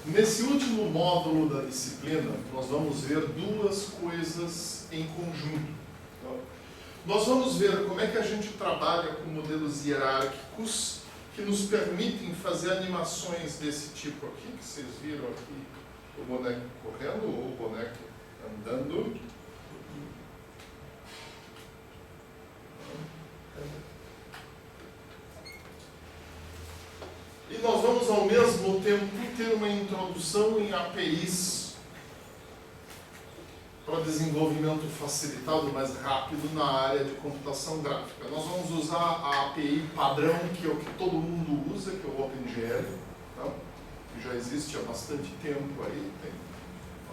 Nesse último módulo da disciplina, nós vamos ver duas coisas em conjunto. Nós vamos ver como é que a gente trabalha com modelos hierárquicos que nos permitem fazer animações desse tipo aqui, que vocês viram aqui, o boneco correndo ou o boneco andando. E nós vamos, ao mesmo tempo, ter uma introdução em APIs para desenvolvimento facilitado, mais rápido, na área de computação gráfica. Nós vamos usar a API padrão, que é o que todo mundo usa, que é o OpenGL, tá? Que já existe há bastante tempo aí, tem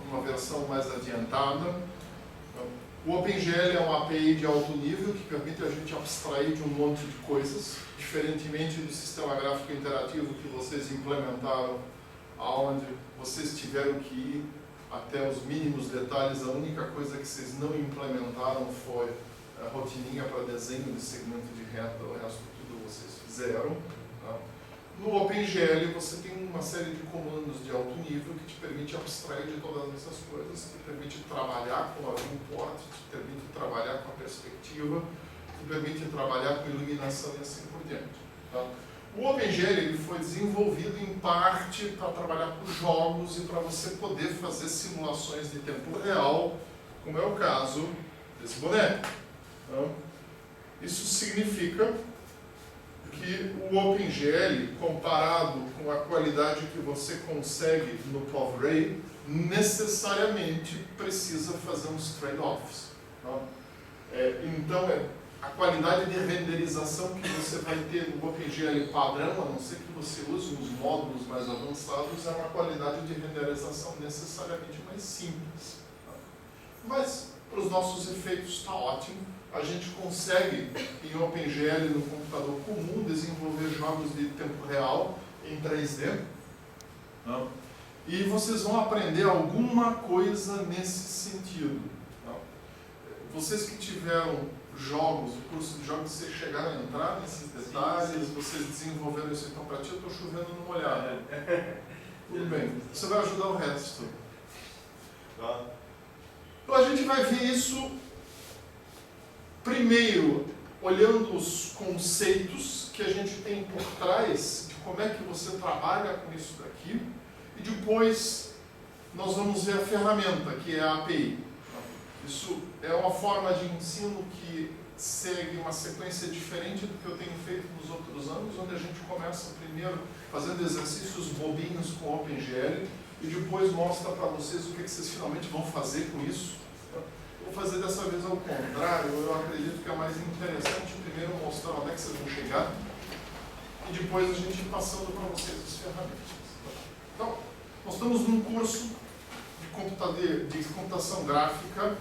uma versão mais adiantada. O OpenGL é uma API de alto nível que permite a gente abstrair de um monte de coisas, diferentemente do sistema gráfico interativo que vocês implementaram, aonde vocês tiveram que ir até os mínimos detalhes. A única coisa que vocês não implementaram foi a rotininha para desenho de segmento de reta, o resto tudo vocês fizeram. Tá? No OpenGL você tem uma série de comandos de alto nível que te permite abstrair de todas essas coisas, te permite trabalhar com a viewport, te permite trabalhar com a perspectiva, te permite trabalhar com iluminação e assim por diante. Tá? O OpenGL ele foi desenvolvido em parte para trabalhar com jogos e para você poder fazer simulações de tempo real, como é o caso desse boneco. Tá? Isso significa que o OpenGL, comparado com a qualidade que você consegue no POV-Ray, necessariamente precisa fazer uns trade-offs. Tá? Então, a qualidade de renderização que você vai ter no OpenGL padrão, a não ser que você use uns módulos mais avançados, é uma qualidade de renderização necessariamente mais simples. Tá? Mas, para os nossos efeitos, está ótimo. A gente consegue, em OpenGL, no computador comum, desenvolver jogos de tempo real em 3D. Tá? E vocês vão aprender alguma coisa nesse sentido. Tá? Vocês que tiveram jogos, o curso de jogos, vocês chegaram a entrar nesses detalhes, vocês desenvolveram isso. Então, para ti, eu estou chovendo numa olhada. Tudo bem, você vai ajudar o resto. Tá? Então, a gente vai ver isso primeiro olhando os conceitos que a gente tem por trás de como é que você trabalha com isso daqui, e depois nós vamos ver a ferramenta, que é a API. Isso é uma forma de ensino que segue uma sequência diferente do que eu tenho feito nos outros anos, onde a gente começa primeiro fazendo exercícios bobinhos com OpenGL e depois mostra para vocês o que vocês finalmente vão fazer com isso. Vou fazer dessa vez ao contrário. Eu acredito que é mais interessante primeiro mostrar onde é que vocês vão chegar e depois a gente ir passando para vocês as ferramentas. Então, nós estamos num curso de computação gráfica,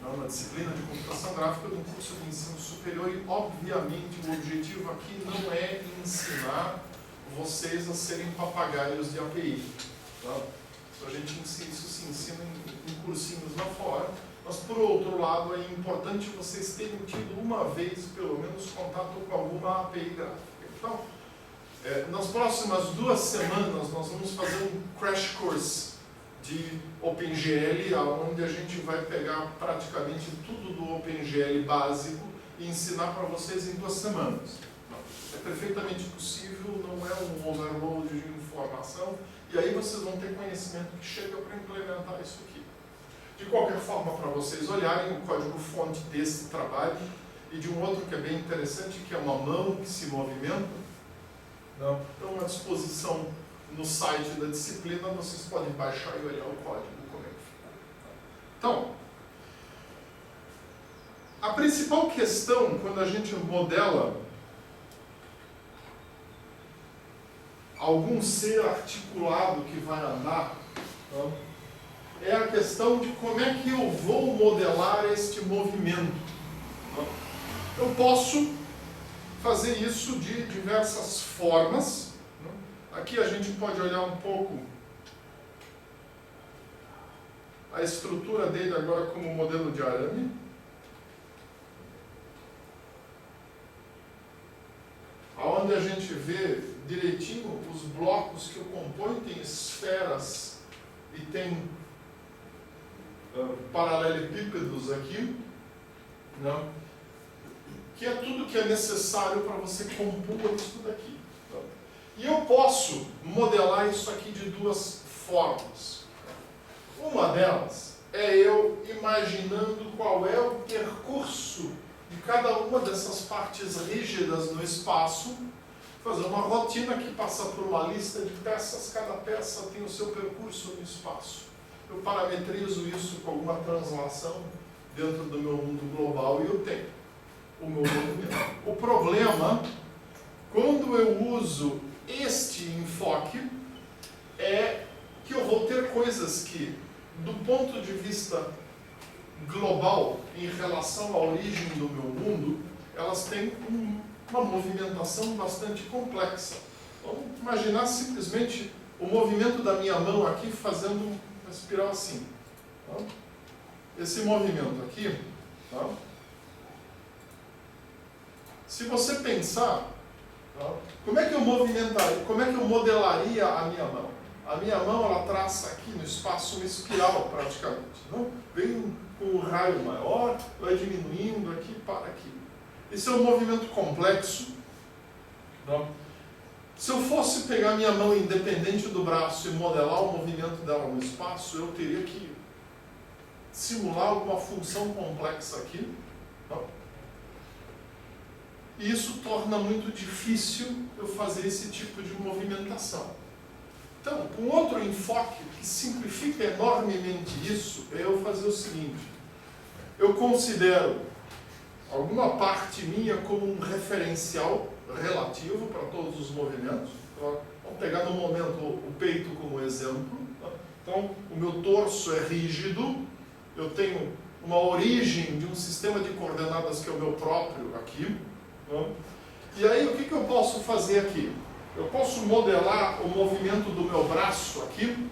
uma disciplina de computação gráfica de um curso de ensino superior, e obviamente o objetivo aqui não é ensinar vocês a serem papagaios de API. Tá? Isso se ensina em cursinhos lá fora. Mas, por outro lado, é importante vocês terem tido uma vez, pelo menos, contato com alguma API gráfica. Então, nas próximas 2 semanas, nós vamos fazer um crash course de OpenGL, onde a gente vai pegar praticamente tudo do OpenGL básico e ensinar para vocês em 2 semanas. É perfeitamente possível, não é um overload de informação, e aí vocês vão ter conhecimento que chega para implementar isso aqui. De qualquer forma, para vocês olharem o código-fonte desse trabalho e de um outro que é bem interessante, que é uma mão que se movimenta. Então, à disposição no site da disciplina, vocês podem baixar e olhar o código, como é que fica. Então, a principal questão, quando a gente modela algum ser articulado que vai andar, é a questão de como é que eu vou modelar este movimento. Eu posso fazer isso de diversas formas. Aqui a gente pode olhar um pouco a estrutura dele agora como modelo de arame. Onde a gente vê direitinho os blocos que eu componho, tem esferas e tem paralelepípedos aqui, né? Que é tudo que é necessário para você compor isso daqui. Tá? E eu posso modelar isso aqui de duas formas. Uma delas é eu imaginando qual é o percurso de cada uma dessas partes rígidas no espaço, fazer uma rotina que passa por uma lista de peças, cada peça tem o seu percurso no espaço. Eu parametrizo isso com alguma translação dentro do meu mundo global e eu tenho o meu movimento. O problema, quando eu uso este enfoque, é que eu vou ter coisas que, do ponto de vista global, em relação à origem do meu mundo, elas têm uma movimentação bastante complexa. Vamos imaginar simplesmente o movimento da minha mão aqui fazendo uma espiral assim. Tá? Esse movimento aqui, tá? Se você pensar, tá? Como é que eu movimentaria, como é que eu modelaria a minha mão? A minha mão, ela traça aqui no espaço uma espiral, praticamente. Não? Vem com um raio maior, vai diminuindo aqui para aqui. Esse é um movimento complexo. Não? Se eu fosse pegar minha mão independente do braço e modelar o movimento dela no espaço, eu teria que simular alguma função complexa aqui. Não? E isso torna muito difícil eu fazer esse tipo de movimentação. Então, um outro enfoque que simplifica enormemente isso é eu fazer o seguinte: eu considero alguma parte minha como um referencial relativo para todos os movimentos. Então, vamos pegar no momento o peito como exemplo. Então, o meu torso é rígido, eu tenho uma origem de um sistema de coordenadas que é o meu próprio aqui. E aí, o que eu posso fazer aqui? Eu posso modelar o movimento do meu braço aqui.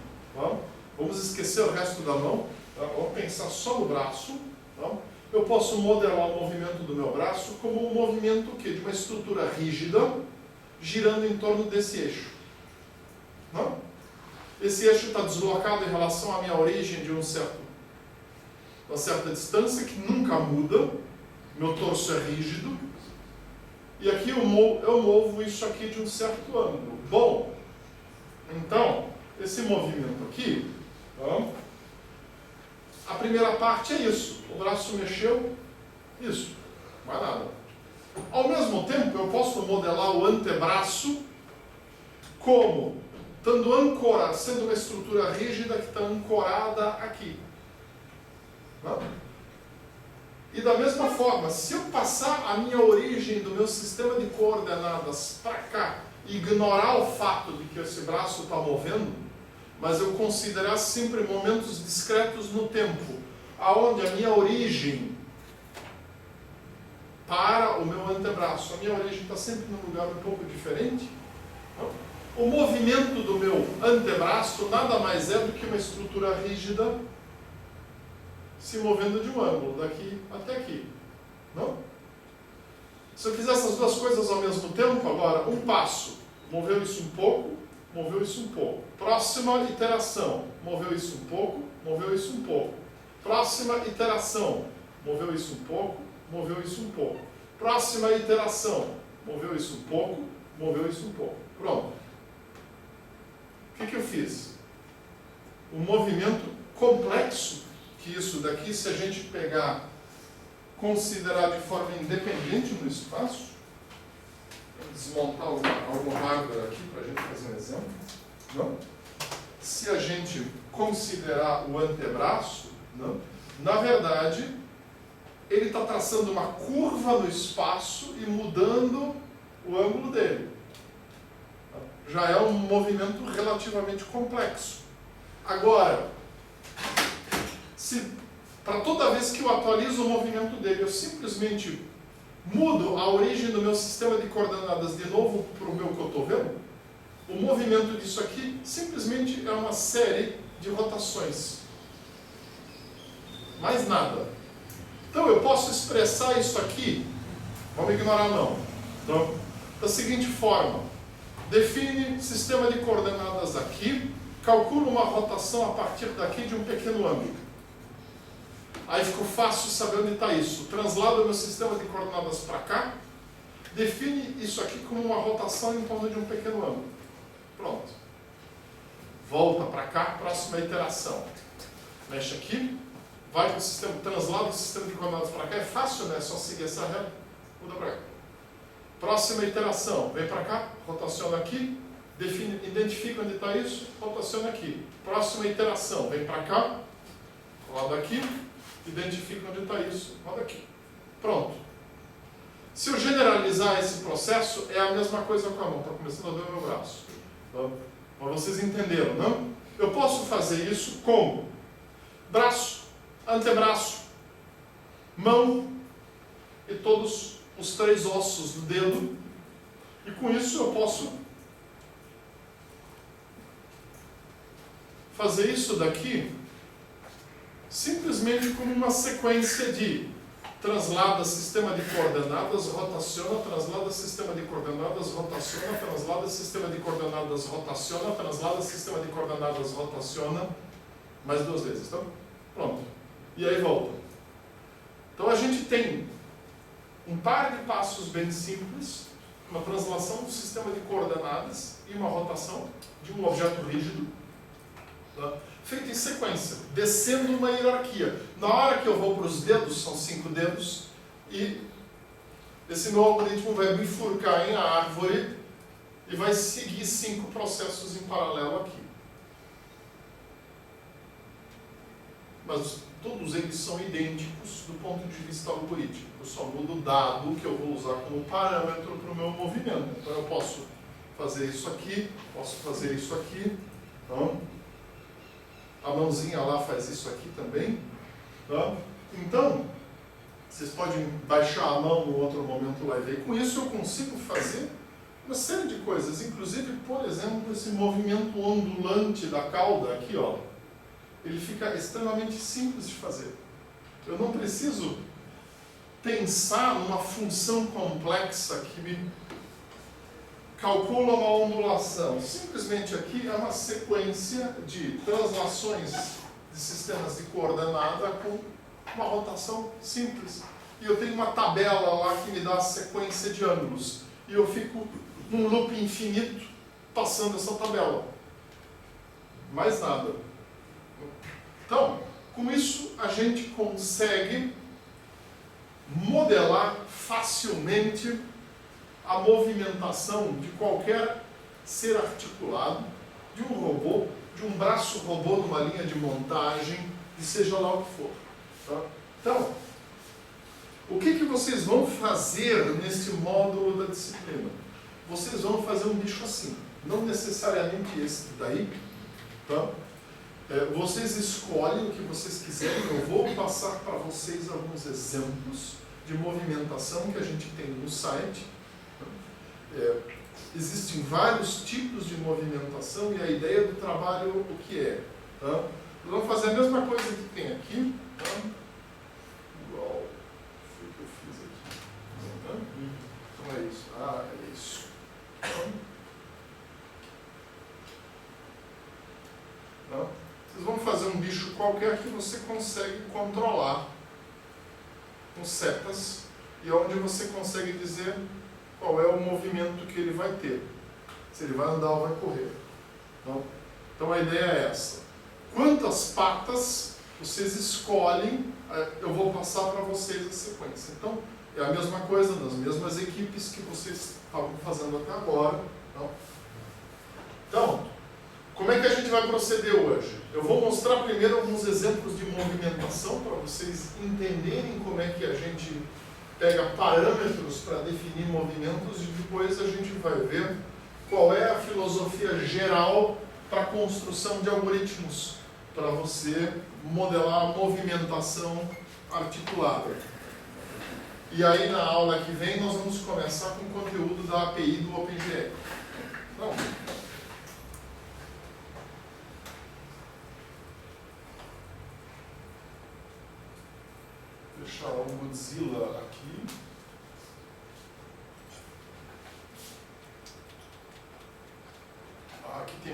Vamos esquecer o resto da mão. Vamos pensar só no braço. Eu posso modelar o movimento do meu braço como um movimento de uma estrutura rígida girando em torno desse eixo. Esse eixo está deslocado em relação à minha origem de uma certa distância que nunca muda. Meu torso é rígido. E aqui eu movo isso aqui de um certo ângulo. Bom, então, esse movimento aqui, a primeira parte é isso. O braço mexeu, isso, mais nada. Ao mesmo tempo, eu posso modelar o antebraço como sendo uma estrutura rígida que está ancorada aqui. E da mesma forma, se eu passar a minha origem do meu sistema de coordenadas para cá e ignorar o fato de que esse braço está movendo, mas eu considerar sempre momentos discretos no tempo, aonde a minha origem para o meu antebraço, a minha origem está sempre num lugar um pouco diferente, o movimento do meu antebraço nada mais é do que uma estrutura rígida se movendo de um ângulo, daqui até aqui. Não? Se eu fizer essas duas coisas ao mesmo tempo, agora, um passo, moveu isso um pouco, moveu isso um pouco. Próxima iteração, moveu isso um pouco, moveu isso um pouco. Próxima iteração, moveu isso um pouco, moveu isso um pouco. Próxima iteração, moveu isso um pouco, moveu isso um pouco. Pronto. O que eu fiz? Um movimento complexo, que isso daqui, se a gente pegar, considerar de forma independente no espaço, vou desmontar algum hardware aqui para a gente fazer um exemplo. Não? Se a gente considerar o antebraço, não? Na verdade, ele está traçando uma curva no espaço e mudando o ângulo dele. Já é um movimento relativamente complexo. Agora, se para toda vez que eu atualizo o movimento dele, eu simplesmente mudo a origem do meu sistema de coordenadas de novo para o meu cotovelo, o movimento disso aqui simplesmente é uma série de rotações. Mais nada. Então eu posso expressar isso aqui, vamos ignorar não, então, da seguinte forma: define sistema de coordenadas aqui, calcula uma rotação a partir daqui de um pequeno ângulo. Aí ficou fácil saber onde está isso. Translado meu sistema de coordenadas para cá, define isso aqui como uma rotação em torno de um pequeno ângulo. Pronto. Volta para cá, próxima iteração. Mexe aqui, vai para o sistema, translado o sistema de coordenadas para cá. É fácil, né? É só seguir essa reta, muda para cá. Próxima iteração, vem para cá, rotaciona aqui, define, identifica onde está isso, rotaciona aqui. Próxima iteração, vem para cá, roda aqui, identifica onde está isso, roda aqui. Pronto. Se eu generalizar esse processo, é a mesma coisa com a mão. Está começando a doer o meu braço. Então, mas vocês entenderam, não? Eu posso fazer isso como braço, antebraço, mão e todos os 3 ossos do dedo. E com isso eu posso fazer isso daqui simplesmente como uma sequência de translada sistema de coordenadas, rotaciona, translada sistema de coordenadas, rotaciona, translada sistema de coordenadas, rotaciona, translada sistema de coordenadas, rotaciona, mais 2 vezes, tá? Pronto. E aí volta. Então a gente tem um par de passos bem simples, uma translação do sistema de coordenadas e uma rotação de um objeto rígido, tá? Feito em sequência, descendo uma hierarquia. Na hora que eu vou para os dedos, são 5 dedos, e esse meu algoritmo vai bifurcar em árvore e vai seguir 5 processos em paralelo aqui. Mas todos eles são idênticos do ponto de vista algorítmico. Eu só mudo o dado que eu vou usar como parâmetro para o meu movimento. Então eu posso fazer isso aqui, posso fazer isso aqui. Então, a mãozinha lá faz isso aqui também. Tá? Então, vocês podem baixar a mão no outro momento lá e ver. Com isso eu consigo fazer uma série de coisas. Inclusive, por exemplo, esse movimento ondulante da cauda aqui, ó. Ele fica extremamente simples de fazer. Eu não preciso pensar numa função complexa que me calcula uma ondulação. Simplesmente aqui é uma sequência de translações de sistemas de coordenada com uma rotação simples. E eu tenho uma tabela lá que me dá a sequência de ângulos. E eu fico num loop infinito passando essa tabela. Mais nada. Então, com isso a gente consegue modelar facilmente a movimentação de qualquer ser articulado, de um robô, de um braço robô numa linha de montagem, e seja lá o que for. Tá? Então, o que vocês vão fazer nesse módulo da disciplina? Vocês vão fazer um bicho assim, não necessariamente esse daí, tá? Vocês escolhem o que vocês quiserem. Eu vou passar para vocês alguns exemplos de movimentação que a gente tem no site. Existem vários tipos de movimentação e a ideia do trabalho o que é. Tá? Nós vamos fazer a mesma coisa que tem aqui. Tá? Igual foi o que eu fiz aqui. Tá? Então é isso. É isso. Tá? Vocês vão fazer um bicho qualquer que você consegue controlar com setas e onde você consegue dizer qual é o movimento que ele vai ter. Se ele vai andar ou vai correr. Então a ideia é essa. Quantas patas vocês escolhem, eu vou passar para vocês a sequência. Então é a mesma coisa nas mesmas equipes que vocês estavam fazendo até agora. Então, como é que a gente vai proceder hoje? Eu vou mostrar primeiro alguns exemplos de movimentação para vocês entenderem como é que a gente pega parâmetros para definir movimentos e depois a gente vai ver qual é a filosofia geral para a construção de algoritmos para você modelar a movimentação articulada. E aí na aula que vem nós vamos começar com o conteúdo da API do OpenGL. Então, deixar o Godzilla aqui.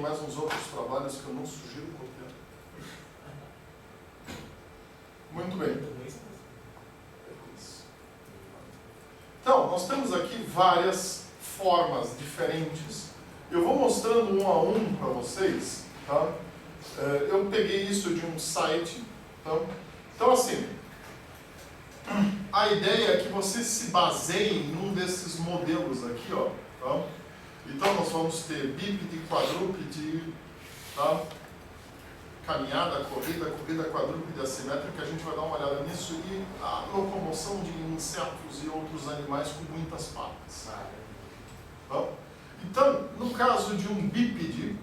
mais uns outros trabalhos que eu não sugiro copiar. Muito bem. Então, nós temos aqui várias formas diferentes. Eu vou mostrando um a um para vocês. Tá? Eu peguei isso de um site. Tá? Então, assim, a ideia é que vocês se baseiem num desses modelos aqui. Ó, tá? Então, nós vamos ter bípede, quadrúpede, tá? Caminhada, corrida, quadrúpede, assimétrica, a gente vai dar uma olhada nisso, e a locomoção de insetos e outros animais com muitas patas. Tá? Então, no caso de um bípede,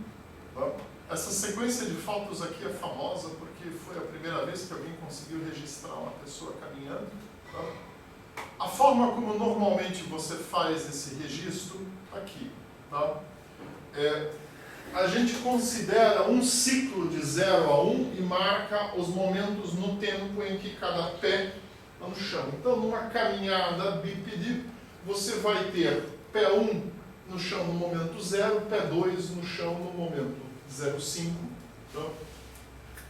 tá? Essa sequência de fotos aqui é famosa porque foi a primeira vez que alguém conseguiu registrar uma pessoa caminhando. Tá? A forma como normalmente você faz esse registro, aqui. Tá? A gente considera um ciclo de 0 a 1 e marca os momentos no tempo em que cada pé está no chão. Então, numa caminhada bípede, você vai ter pé 1 no chão no momento 0, pé 2 no chão no momento 0,5. Tá?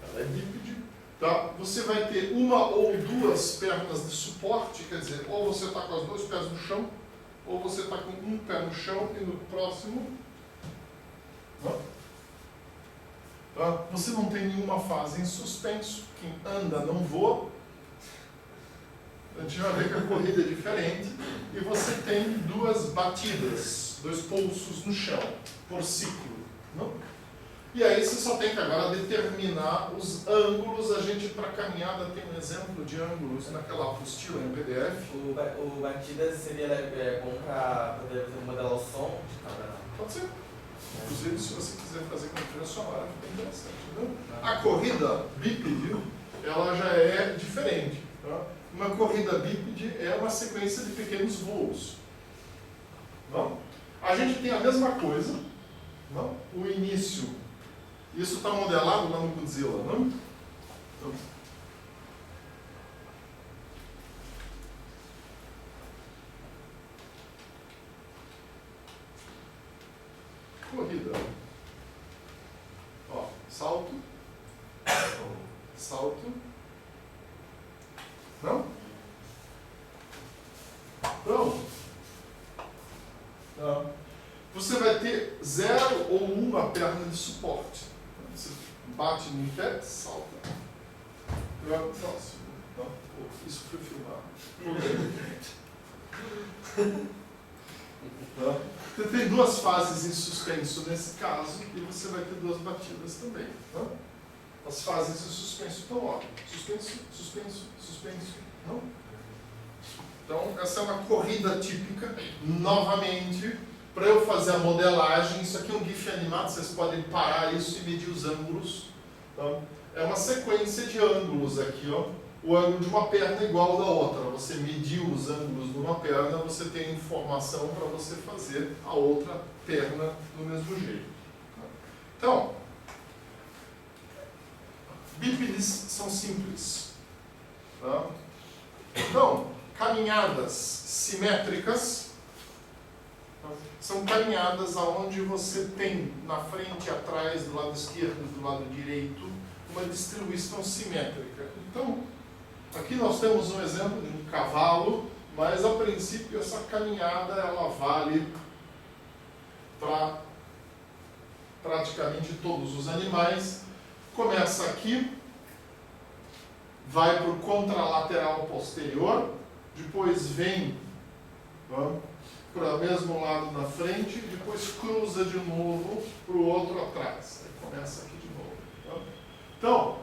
Ela é bípede. Tá? Você vai ter uma ou duas pernas de suporte, quer dizer, ou você está com os dois pés no chão, ou você está com um pé no chão e no próximo. Tá? Você não tem nenhuma fase em suspenso. Quem anda não voa. A gente vai ver que a corrida é diferente. E você tem duas batidas, dois pulsos no chão, por ciclo. Não? E aí você só tem que agora determinar os ângulos. A gente, para caminhada, tem um exemplo de ângulos naquela apostila em PDF. O batida seria bom para poder modelar o som de cada... Pode ser. Inclusive, se você quiser fazer com trilha sonora, fica interessante. Entendeu? A corrida bípede, ela já é diferente. Tá? Uma corrida bípede é uma sequência de pequenos voos. Não? A gente tem a mesma coisa. Não? O início. Isso está modelado lá no Godzilla, não? Então, corrida. Ó, salto. Salto. Não? Não. Não. Você vai ter 0 ou 1 perna de suporte. Você bate no pé, salta. Próximo. Não, pô, isso foi filmado. Tá? Você tem duas fases em suspenso nesse caso, e você vai ter duas batidas também. Tá? As fases em suspenso estão ó. Suspenso, suspenso, suspenso. Não? Então, essa é uma corrida típica. Novamente, para eu fazer a modelagem, isso aqui é um GIF animado, vocês podem parar isso e medir os ângulos. Então, é uma sequência de ângulos aqui, ó. O ângulo de uma perna é igual ao da outra. Você mediu os ângulos de uma perna, você tem informação para você fazer a outra perna do mesmo jeito. Então, bípedes são simples. Tá? Então, caminhadas simétricas são caminhadas onde você tem na frente e atrás, do lado esquerdo e do lado direito, uma distribuição simétrica. Então, aqui nós temos um exemplo de um cavalo, mas a princípio essa caminhada ela vale para praticamente todos os animais. Começa aqui, vai para o contralateral posterior, depois vem para o mesmo lado na frente, depois cruza de novo para o outro atrás. Aí começa aqui de novo. Tá? Então,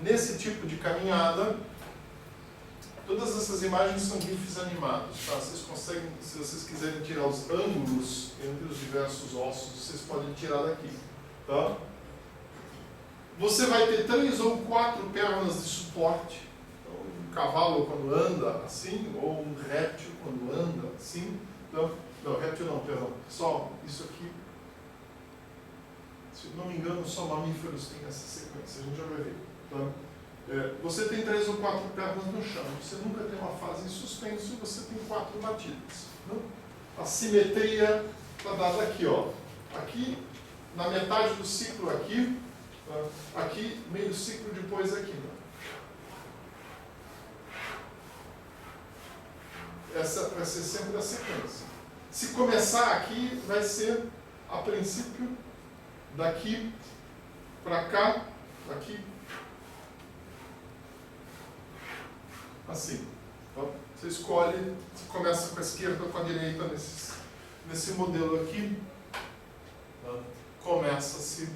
nesse tipo de caminhada, todas essas imagens são GIFs animados. Tá? Vocês conseguem, se vocês quiserem tirar os ângulos entre os diversos ossos, vocês podem tirar daqui. Tá? Você vai ter 3 ou 4 pernas de suporte. Então, um cavalo quando anda assim, ou um réptil quando anda assim. Então, não, réptil não, perdão. Só isso aqui. Se não me engano, só mamíferos têm essa sequência. A gente já vai ver. Tá? Você tem 3 ou 4 pernas no chão. Você nunca tem uma fase em suspenso e você tem 4 batidas. Não? A simetria está dada aqui. Ó. Aqui na metade do ciclo aqui, aqui, meio do ciclo, depois aqui. Essa vai ser sempre a sequência. Se começar aqui, vai ser, a princípio, daqui para cá, aqui, assim. Então, você escolhe, você começa com a esquerda ou com a direita nesse modelo aqui. Começa-se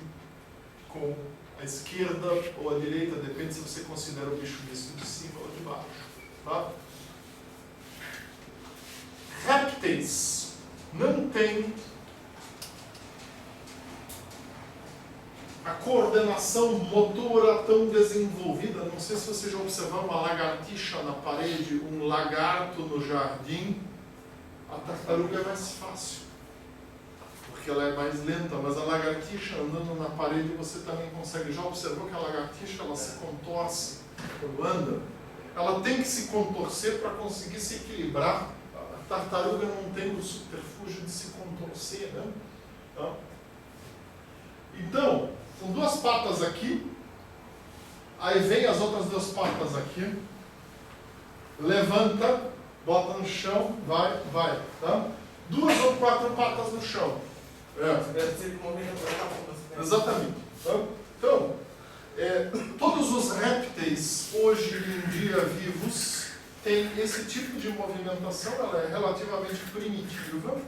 com a esquerda ou a direita, depende se você considera o bicho misto de cima ou de baixo. Tá? Répteis não têm a coordenação motora tão desenvolvida. Não sei se você já observou uma lagartixa na parede, um lagarto no jardim. A tartaruga é mais fácil, porque ela é mais lenta, mas a lagartixa andando na parede você também consegue. Já observou que a lagartixa ela se contorce quando anda? Ela tem que se contorcer para conseguir se equilibrar. A tartaruga não tem o subterfúgio de se contorcer, né? Então, com duas patas aqui, aí vem as outras duas patas aqui, levanta, bota no chão, vai, tá? 2 ou 4 patas no chão. Exatamente. Então, todos os répteis hoje em dia vivos têm esse tipo de movimentação, ela é relativamente primitiva,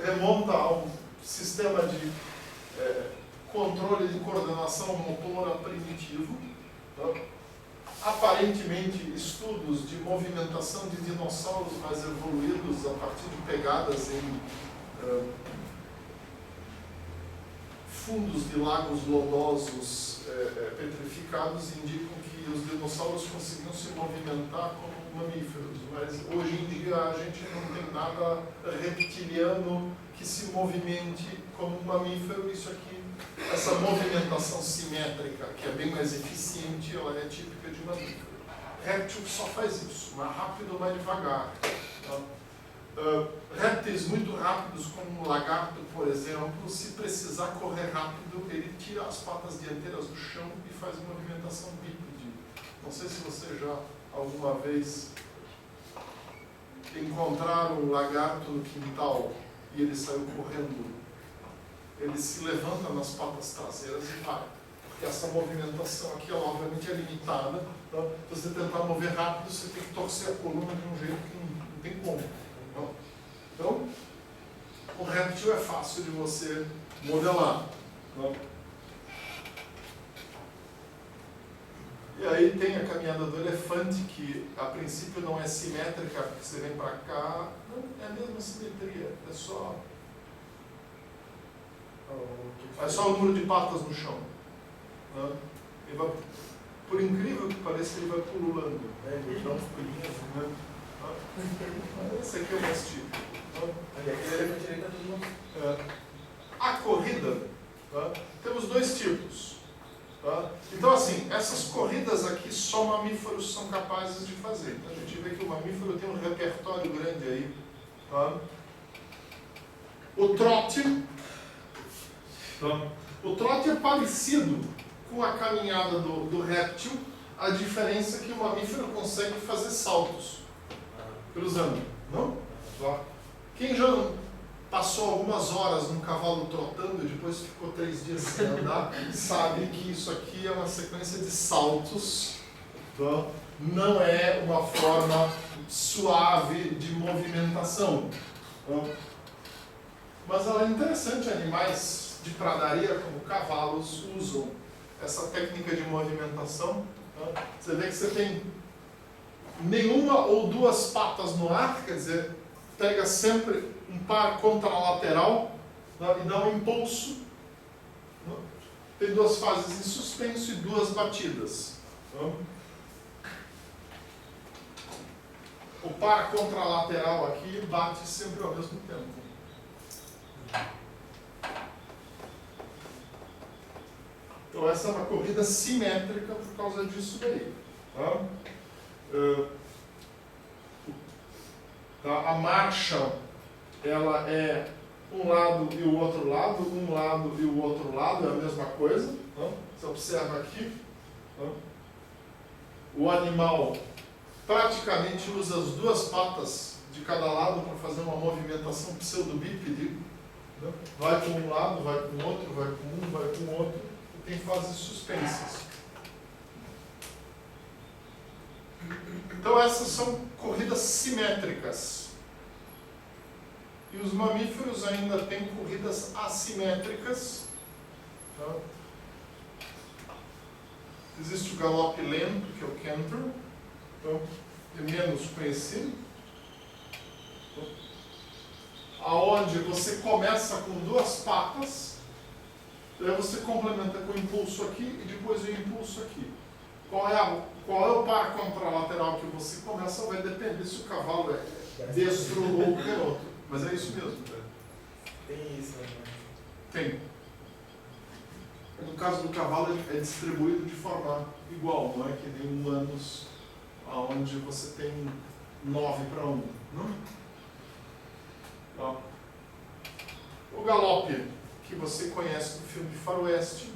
remonta a um sistema de controle de coordenação motora primitivo. Aparentemente, estudos de movimentação de dinossauros mais evoluídos a partir de pegadas em fundos de lagos lodosos petrificados indicam que os dinossauros conseguiam se movimentar como mamíferos, mas hoje em dia a gente não tem nada reptiliano que se movimente como um mamífero. Isso aqui, essa movimentação simétrica, que é bem mais eficiente, ela é típica de mamífero. Réptil só faz isso, mais rápido ou mais devagar. Répteis muito rápidos, como um lagarto, por exemplo, se precisar correr rápido, ele tira as patas dianteiras do chão e faz uma movimentação bípede. Não sei se você já alguma vez encontraram um lagarto no quintal e ele saiu correndo. Ele se levanta nas patas traseiras e vai. Porque essa movimentação aqui, ela obviamente é limitada. Então, se você tentar mover rápido, você tem que torcer a coluna de um jeito que não tem como. Então, o réptil é fácil de você modelar. E aí tem a caminhada do elefante, que a princípio não é simétrica, porque você vem para cá, não é a mesma simetria, é só o número de patas no chão. Ele vai, por incrível que pareça, ele vai pululando. Ele dá uns pulinhos, né? Esse aqui é o mais típico. A corrida, temos 2 tipos. Então, assim, essas corridas aqui só mamíferos são capazes de fazer. Então, a gente vê que o mamífero tem um repertório grande aí. O trote. O trote é parecido com a caminhada do réptil, a diferença é que o mamífero consegue fazer saltos cruzando, não? Quem já passou algumas horas num cavalo trotando e depois ficou 3 dias sem andar, sabe que isso aqui é uma sequência de saltos, não é uma forma suave de movimentação. Mas ela é interessante, animais de pradaria como cavalos usam essa técnica de movimentação. Você vê que você tem nenhuma ou 2 patas no ar, quer dizer, pega sempre um par contralateral e dá um impulso. Tem 2 fases em suspenso e 2 batidas. O par contralateral aqui bate sempre ao mesmo tempo. Então essa é uma corrida simétrica por causa disso daí. A marcha, ela é um lado e o outro lado, um lado e o outro lado, é a mesma coisa. Tá? Você observa aqui, tá? O animal praticamente usa as duas patas de cada lado para fazer uma movimentação pseudobípede. Tá? Vai com um lado, vai com o outro, vai com um, vai com o outro, e tem fases suspensas. Então essas são corridas simétricas. E os mamíferos ainda têm corridas assimétricas. Tá? Existe o galope lento, que é o canter, então, é menos conhecido. Aonde você começa com duas patas, daí você complementa com o impulso aqui e depois o impulso aqui. Qual é o par contralateral que você começa vai depender se o cavalo é destro ou canhoto. Mas é isso mesmo. Tem isso, né? Tem. No caso do cavalo, ele é distribuído de forma igual, não é que nem humanos, onde você tem 9:1. Ó. O galope, que você conhece do filme de Faroeste,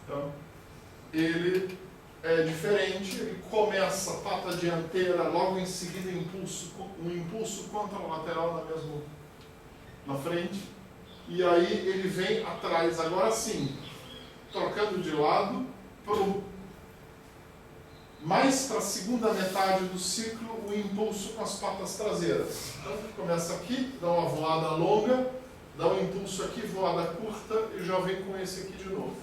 então, ele é diferente, ele começa a pata dianteira, logo em seguida um impulso contralateral na frente, e aí ele vem atrás, agora sim, trocando de lado, mais para a segunda metade do ciclo, o impulso com as patas traseiras. Então, começa aqui, dá uma voada longa, dá um impulso aqui, voada curta, e já vem com esse aqui de novo.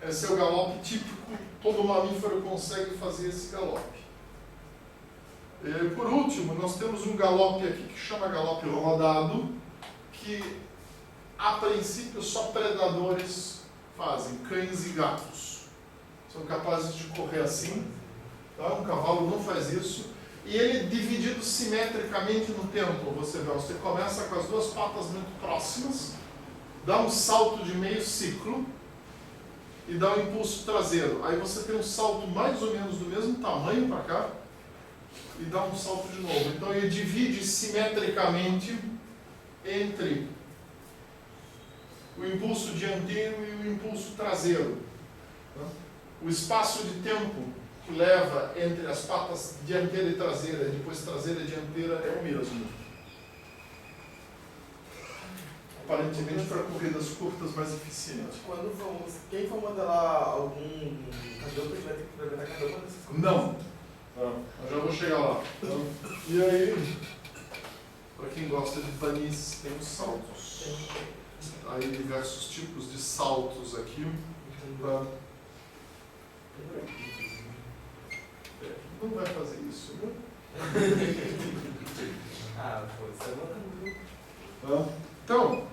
Esse é o galope típico, todo mamífero consegue fazer esse galope. E, por último, nós temos um galope aqui que chama galope rodado, que a princípio só predadores fazem, cães e gatos. São capazes de correr assim, tá? Um cavalo não faz isso. E ele é dividido simetricamente no tempo. Você começa com as duas patas muito próximas, dá um salto de meio ciclo, e dá um impulso traseiro. Aí você tem um salto mais ou menos do mesmo tamanho para cá e dá um salto de novo. Então ele divide simetricamente entre o impulso dianteiro e o impulso traseiro. O espaço de tempo que leva entre as patas dianteira e traseira, e depois traseira e dianteira, é o mesmo. Aparentemente para corridas curtas mais eficientes. Quem for modelar algum cadômetro vai ter que implementar cada uma dessas coisas? Não. Eu já vou chegar lá. E aí, para quem gosta de panis, tem os saltos. Aí diversos tipos de saltos aqui. Não vai fazer isso, né? Isso é bom. Então,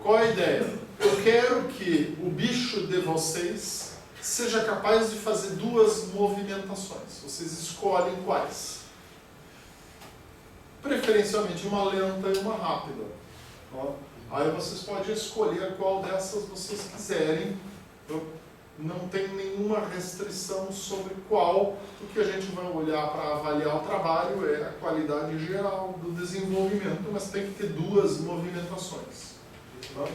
qual é a ideia? Eu quero que o bicho de vocês seja capaz de fazer duas movimentações. Vocês escolhem quais. Preferencialmente uma lenta e uma rápida. Aí vocês podem escolher qual dessas vocês quiserem. Não tem nenhuma restrição sobre qual. O que a gente vai olhar para avaliar o trabalho é a qualidade geral do desenvolvimento, mas tem que ter duas movimentações. Tá?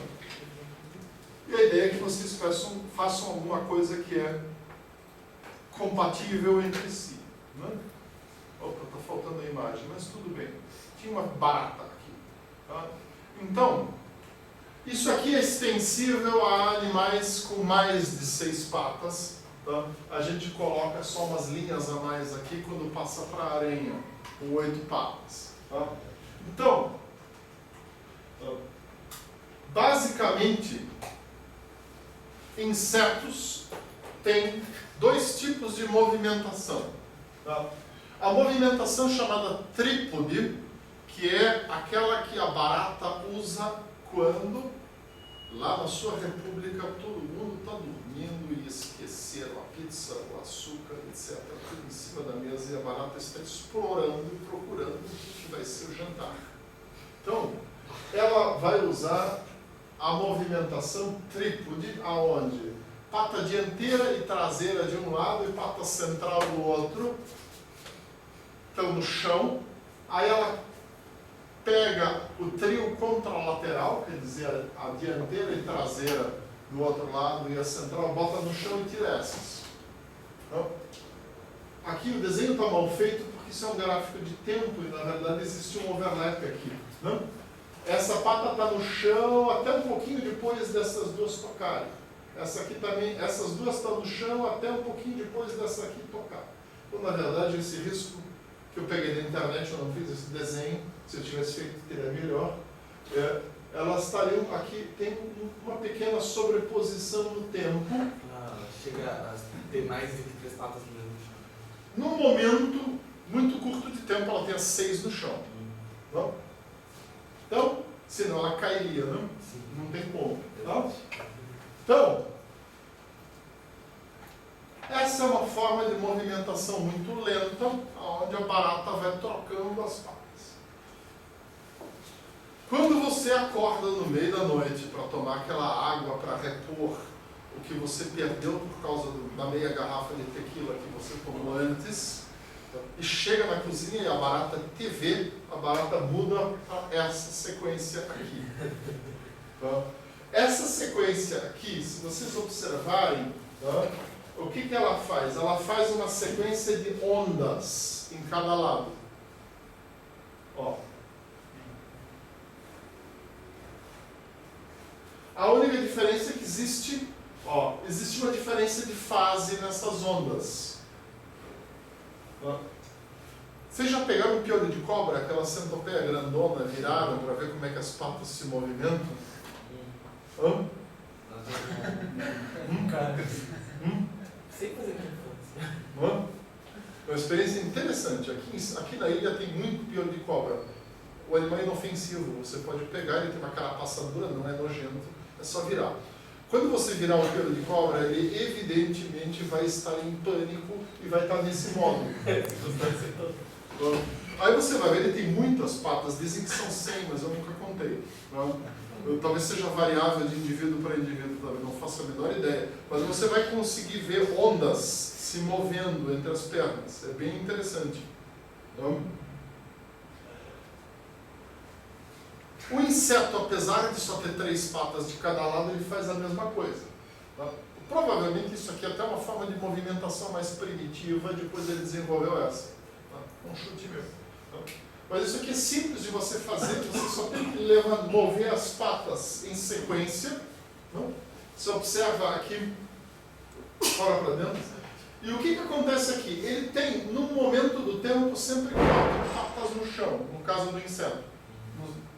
E a ideia é que vocês façam alguma coisa que é compatível entre si. Né? Opa, está faltando a imagem, mas tudo bem. Tinha uma barata aqui. Tá? Então, isso aqui é extensível a animais com mais de 6 patas. Tá? A gente coloca só umas linhas a mais aqui quando passa para a aranha, com 8 patas. Tá? Então, basicamente, insetos têm 2 tipos de movimentação. Tá? A movimentação chamada trípode, que é aquela que a barata usa quando, lá na sua república, todo mundo está dormindo e esqueceram a pizza, o açúcar, etc. Tudo em cima da mesa e a barata está explorando e procurando o que vai ser o jantar. Então, ela vai usar a movimentação trípode, aonde pata dianteira e traseira de um lado e pata central do outro estão no chão, aí ela pega o trio contralateral, quer dizer, a dianteira e traseira do outro lado e a central, bota no chão e tira essas. Então, aqui o desenho está mal feito porque isso é um gráfico de tempo e na verdade existe um overlap aqui. Não? Essa pata está no chão até um pouquinho depois dessas duas tocarem. Essa aqui também, essas duas estão no chão até um pouquinho depois dessa aqui tocar. Então, na verdade, esse risco que eu peguei na internet, eu não fiz esse desenho, se eu tivesse feito, teria melhor. Elas estariam aqui, tem uma pequena sobreposição no tempo. Chega a ter mais de 3 patas no mesmo chão. Num momento muito curto de tempo, ela tem as 6 no chão. Não? Então, senão ela cairia, não? Sim. Não tem como. Não? Então, essa é uma forma de movimentação muito lenta, onde a barata vai trocando as patas. Quando você acorda no meio da noite para tomar aquela água para repor o que você perdeu por causa da meia garrafa de tequila que você tomou antes, e chega na cozinha e a barata te vê, a barata muda para essa sequência aqui. Tá? Essa sequência aqui, se vocês observarem, tá? O que ela faz? Ela faz uma sequência de ondas em cada lado. Ó. A única diferença é que existe uma diferença de fase nessas ondas. Vocês já pegaram um piolho de cobra, aquela centopeia grandona, viraram para ver como é que as patas se movimentam? Cara, sei fazer que É uma experiência interessante. Aqui na ilha tem muito piolho de cobra. O animal é inofensivo, você pode pegar, ele tem uma carapaça dura, não é nojento, é só virar. Quando você virar o piolho de cobra, ele evidentemente vai estar em pânico e vai estar nesse modo. Aí você vai ver, ele tem muitas patas, dizem que são 100, mas eu nunca contei. Talvez seja variável de indivíduo para indivíduo, também não faço a menor ideia. Mas você vai conseguir ver ondas se movendo entre as pernas. É bem interessante. O inseto, apesar de só ter 3 patas de cada lado, ele faz a mesma coisa. Tá? Provavelmente isso aqui é até uma forma de movimentação mais primitiva, depois ele desenvolveu essa. Tá? Um chute meu. Tá? Mas isso aqui é simples de você fazer, você só tem que mover as patas em sequência. Não? Você observa aqui, fora para dentro. E o que acontece aqui? Ele tem, num momento do tempo, sempre 4 patas no chão, no caso do inseto.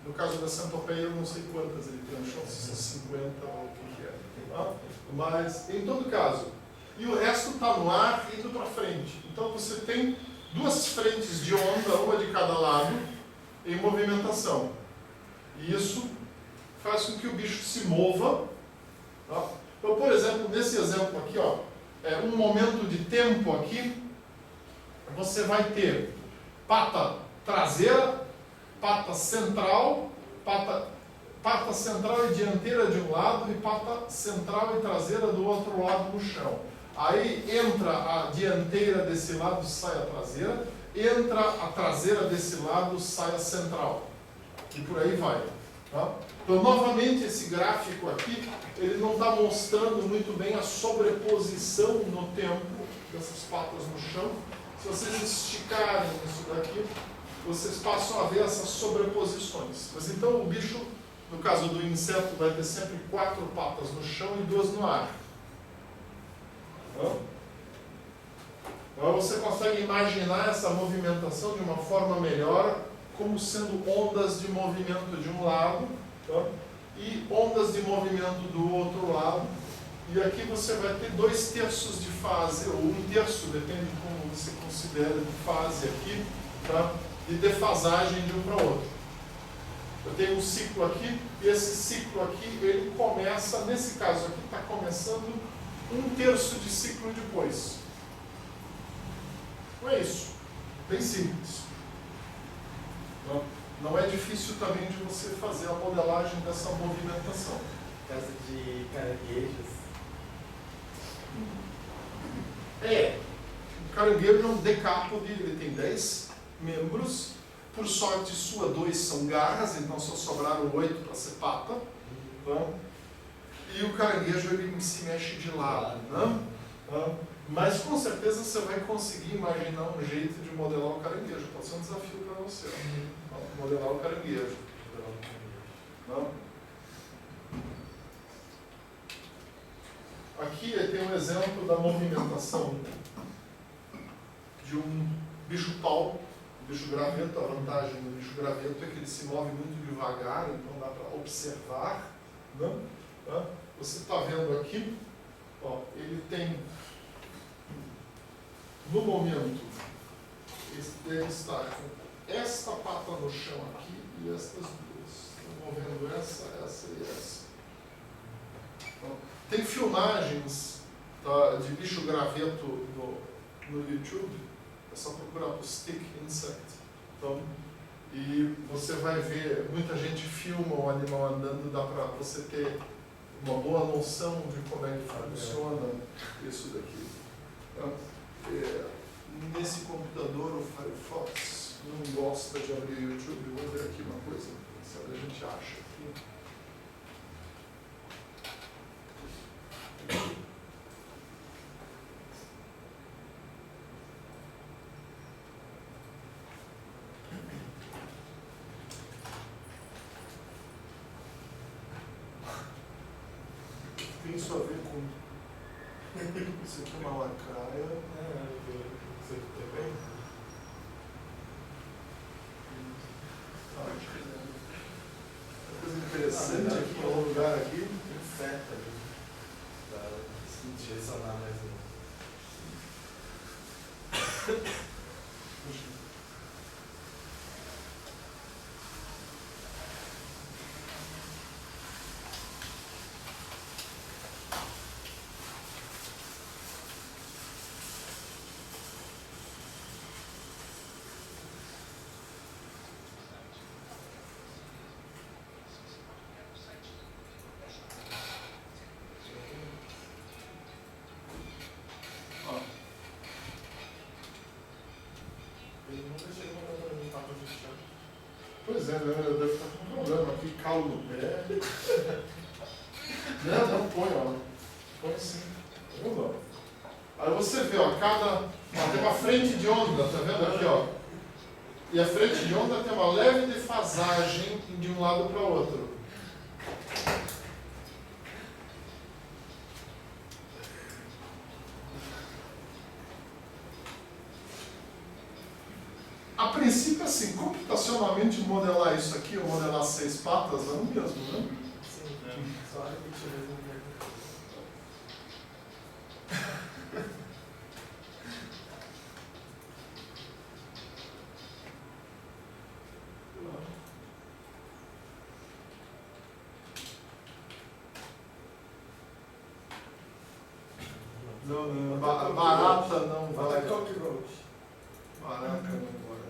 No caso da centopeia, eu não sei quantas ele tem no chão, se são 50 ou o que é. Tá? Mas, em todo caso, e o resto está no ar indo para frente. Então você tem 2 frentes de onda, uma de cada lado, em movimentação. E isso faz com que o bicho se mova. Tá? Então, por exemplo, nesse exemplo aqui, ó, um momento de tempo aqui, você vai ter pata traseira, pata central e dianteira de um lado e pata central e traseira do outro lado no chão. Aí entra a dianteira desse lado, sai a traseira, entra a traseira desse lado, sai a central. E por aí vai. Tá? Então, novamente, esse gráfico aqui, ele não está mostrando muito bem a sobreposição no tempo dessas patas no chão. Se vocês esticarem isso daqui, vocês passam a ver essas sobreposições. Mas então o bicho, no caso do inseto, vai ter sempre 4 patas no chão e 2 no ar. Então você consegue imaginar essa movimentação de uma forma melhor, como sendo ondas de movimento de um lado, tá? E ondas de movimento do outro lado. E aqui você vai ter 2/3 de fase, ou 1/3, depende de como você considera de fase aqui, tá? De defasagem de um para o outro. Eu tenho um ciclo aqui, e esse ciclo aqui, ele começa, nesse caso aqui, está começando 1/3 de ciclo depois. Não é isso. Bem simples. Não é difícil também de você fazer a modelagem dessa movimentação. Casa de caranguejos. O caranguejo é um decápode, ele tem 10 membros. Por sorte sua, 2 são garras, então só sobraram 8 para ser pata. Tá? E o caranguejo ele se mexe de lado. Né? Tá? Mas com certeza você vai conseguir imaginar um jeito de modelar o caranguejo. Pode ser um desafio para você. Tá? Modelar o caranguejo. Tá? Aqui tem um exemplo da movimentação de um bicho-pau, bicho graveto. A vantagem do bicho graveto é que ele se move muito devagar, então dá para observar. Né? Tá? Você está vendo aqui, ó, ele tem, no momento, ele está com esta pata no chão aqui e estas duas. Estou movendo essa e essa. Então, tem filmagens, tá, de bicho graveto no YouTube, é só procurar por Stick Insect. Então, e você vai ver, muita gente filma o animal andando, dá para você ter uma boa noção de como é que funciona isso daqui. Então, nesse computador, o Firefox não gosta de abrir o YouTube. Vou ver aqui uma coisa, se a gente acha aqui. Tem isso a ver com isso aqui é uma lacraia. Você também? Uma coisa interessante aqui, um lugar aqui. Tem seta ali. Para direcionar mais Pois é, né? Eu devo estar com um problema aqui, calo no pé. Não, põe, ó. Põe sim. Vamos lá. Aí você vê, ó, tem uma frente de onda, tá vendo aqui, ó? E a frente de onda tem uma leve defasagem de um lado para o outro. A princípio, assim, computacionalmente modelar isso aqui, ou modelar 6 patas, é o mesmo, né? Sim, só repetir mesmo. Não, barata não vai. Até cockroach. Barata não vai.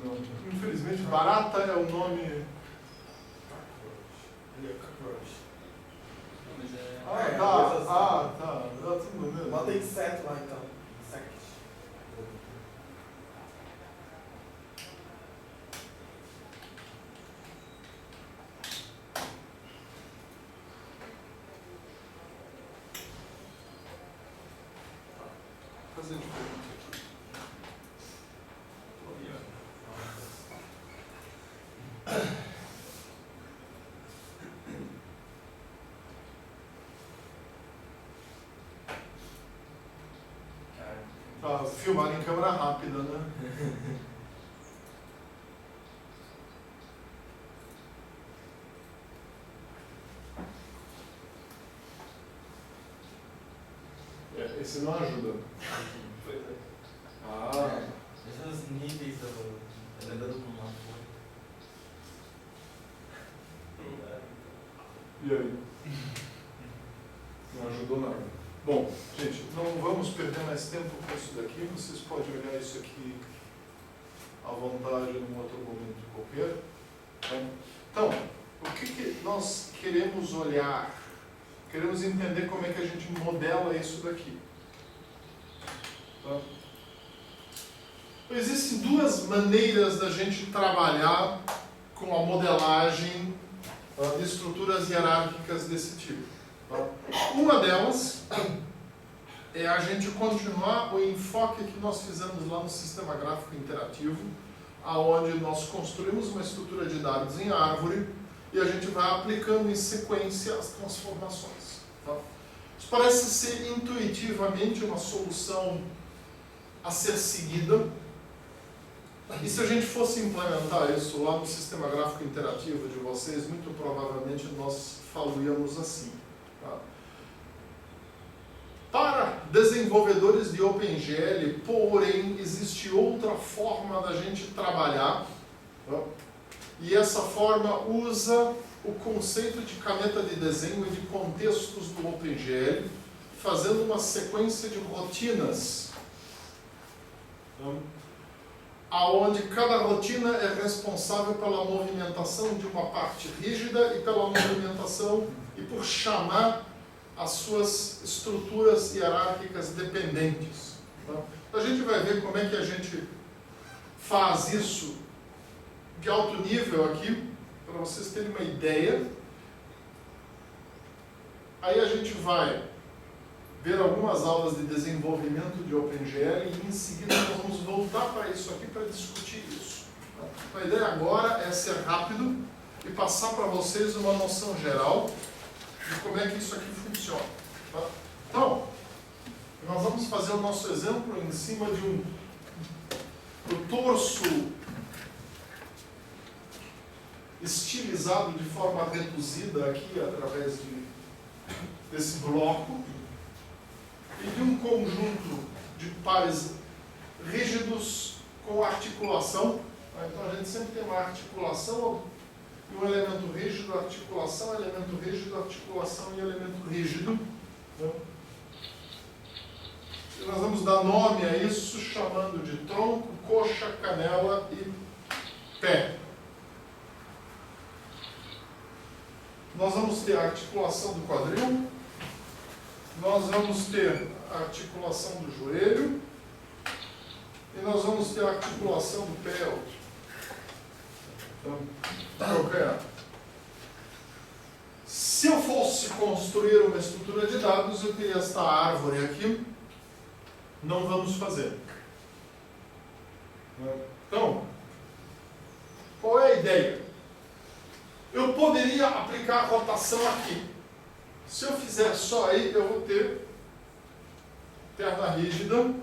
Não. Infelizmente, barata é o nome. Ele é cockroach. Tá. Dá tudo mesmo. Bota inseto lá então. Insect. Fazer diferente aqui. Tá, filmar em câmera rápida, né? Esse não ajuda. Pois é. Esses são os níveis do. Tá andando com uma folha. E aí? Não ajudou nada. Bom, gente, não vamos perder mais tempo com isso daqui. Vocês podem olhar isso aqui à vontade num outro momento qualquer. Então, nós queremos olhar, queremos entender como é que a gente modela isso daqui. Tá? Existem duas maneiras da gente trabalhar com a modelagem de estruturas hierárquicas desse tipo. Tá? Uma delas é a gente continuar o enfoque que nós fizemos lá no sistema gráfico interativo, aonde nós construímos uma estrutura de dados em árvore e a gente vai aplicando em sequência as transformações. Tá? Isso parece ser intuitivamente uma solução a ser seguida. E se a gente fosse implementar isso lá no sistema gráfico interativo de vocês, muito provavelmente nós falaríamos assim. Tá? Para desenvolvedores de OpenGL, porém, existe outra forma da gente trabalhar, tá? E essa forma usa o conceito de caneta de desenho e de contextos do OpenGL, fazendo uma sequência de rotinas, tá? Aonde cada rotina é responsável pela movimentação de uma parte rígida e pela movimentação e por chamar as suas estruturas hierárquicas dependentes. Tá? A gente vai ver como é que a gente faz isso de alto nível aqui, para vocês terem uma ideia. Aí a gente vai ver algumas aulas de desenvolvimento de OpenGL e em seguida nós vamos voltar para isso aqui para discutir isso. Tá? A ideia agora é ser rápido e passar para vocês uma noção geral de como é que isso aqui funciona. Tá? Então, nós vamos fazer o nosso exemplo em cima de um torso estilizado de forma reduzida aqui através desse bloco e de um conjunto de pares rígidos com articulação. Então a gente sempre tem uma articulação e um elemento rígido, articulação, elemento rígido, articulação e elemento rígido. E nós vamos dar nome a isso chamando de tronco, coxa, canela e pé. Nós vamos ter a articulação do quadril, nós vamos ter a articulação do joelho e nós vamos ter a articulação do pé. Então, se eu fosse construir uma estrutura de dados, eu teria esta árvore aqui. Não vamos fazer. Então, qual é a ideia? Eu poderia aplicar a rotação aqui. Se eu fizer só aí, eu vou ter perna rígida.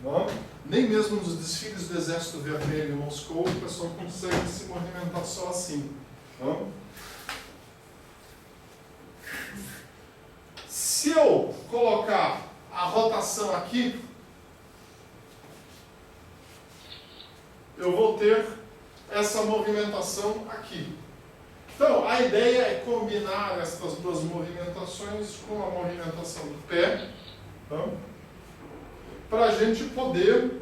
Não? Nem mesmo nos desfiles do Exército Vermelho em Moscou, o pessoal consegue se movimentar só assim. Não? Se eu colocar a rotação aqui, eu vou ter essa movimentação aqui. Então, a ideia é combinar essas duas movimentações com a movimentação do pé, tá? Para a gente poder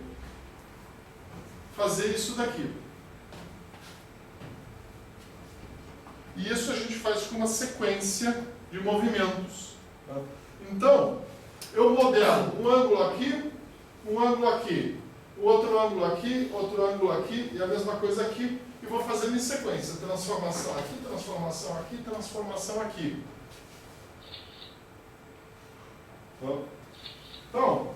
fazer isso daqui. E isso a gente faz com uma sequência de movimentos. Tá? Então, eu modelo um ângulo aqui, outro ângulo aqui e a mesma coisa aqui, e vou fazendo em sequência, transformação aqui, transformação aqui, transformação aqui. Então, o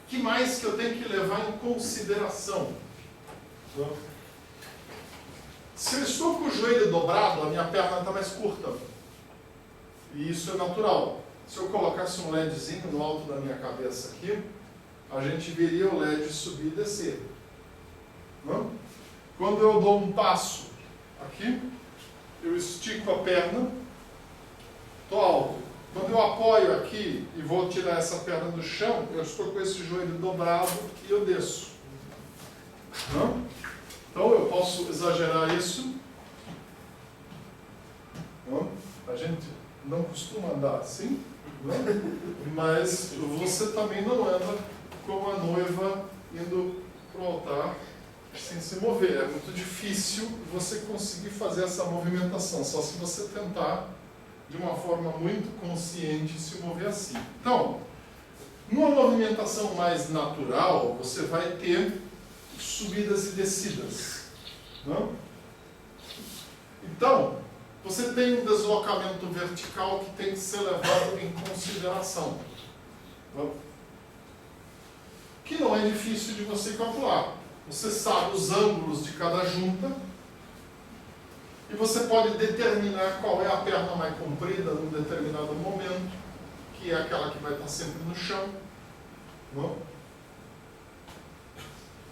que mais que eu tenho que levar em consideração? Se eu estou com o joelho dobrado, a minha perna está mais curta. E isso é natural. Se eu colocasse um LEDzinho no alto da minha cabeça aqui, a gente veria o LED subir e descer. Não? Quando eu dou um passo aqui, eu estico a perna, estou alto. Quando eu apoio aqui e vou tirar essa perna do chão, eu estou com esse joelho dobrado e eu desço. Não? Então eu posso exagerar isso. Não? A gente não costuma andar assim, não? Mas você também não anda como a noiva indo para o altar sem se se mover. É muito difícil você conseguir fazer essa movimentação, só se você tentar, de uma forma muito consciente, se mover assim. Então, numa movimentação mais natural, você vai ter subidas e descidas. Não? Então, você tem um deslocamento vertical que tem que ser levado em consideração. Não? Que não é difícil de você calcular. Você sabe os ângulos de cada junta e você pode determinar qual é a perna mais comprida num determinado momento, que é aquela que vai estar sempre no chão. Não?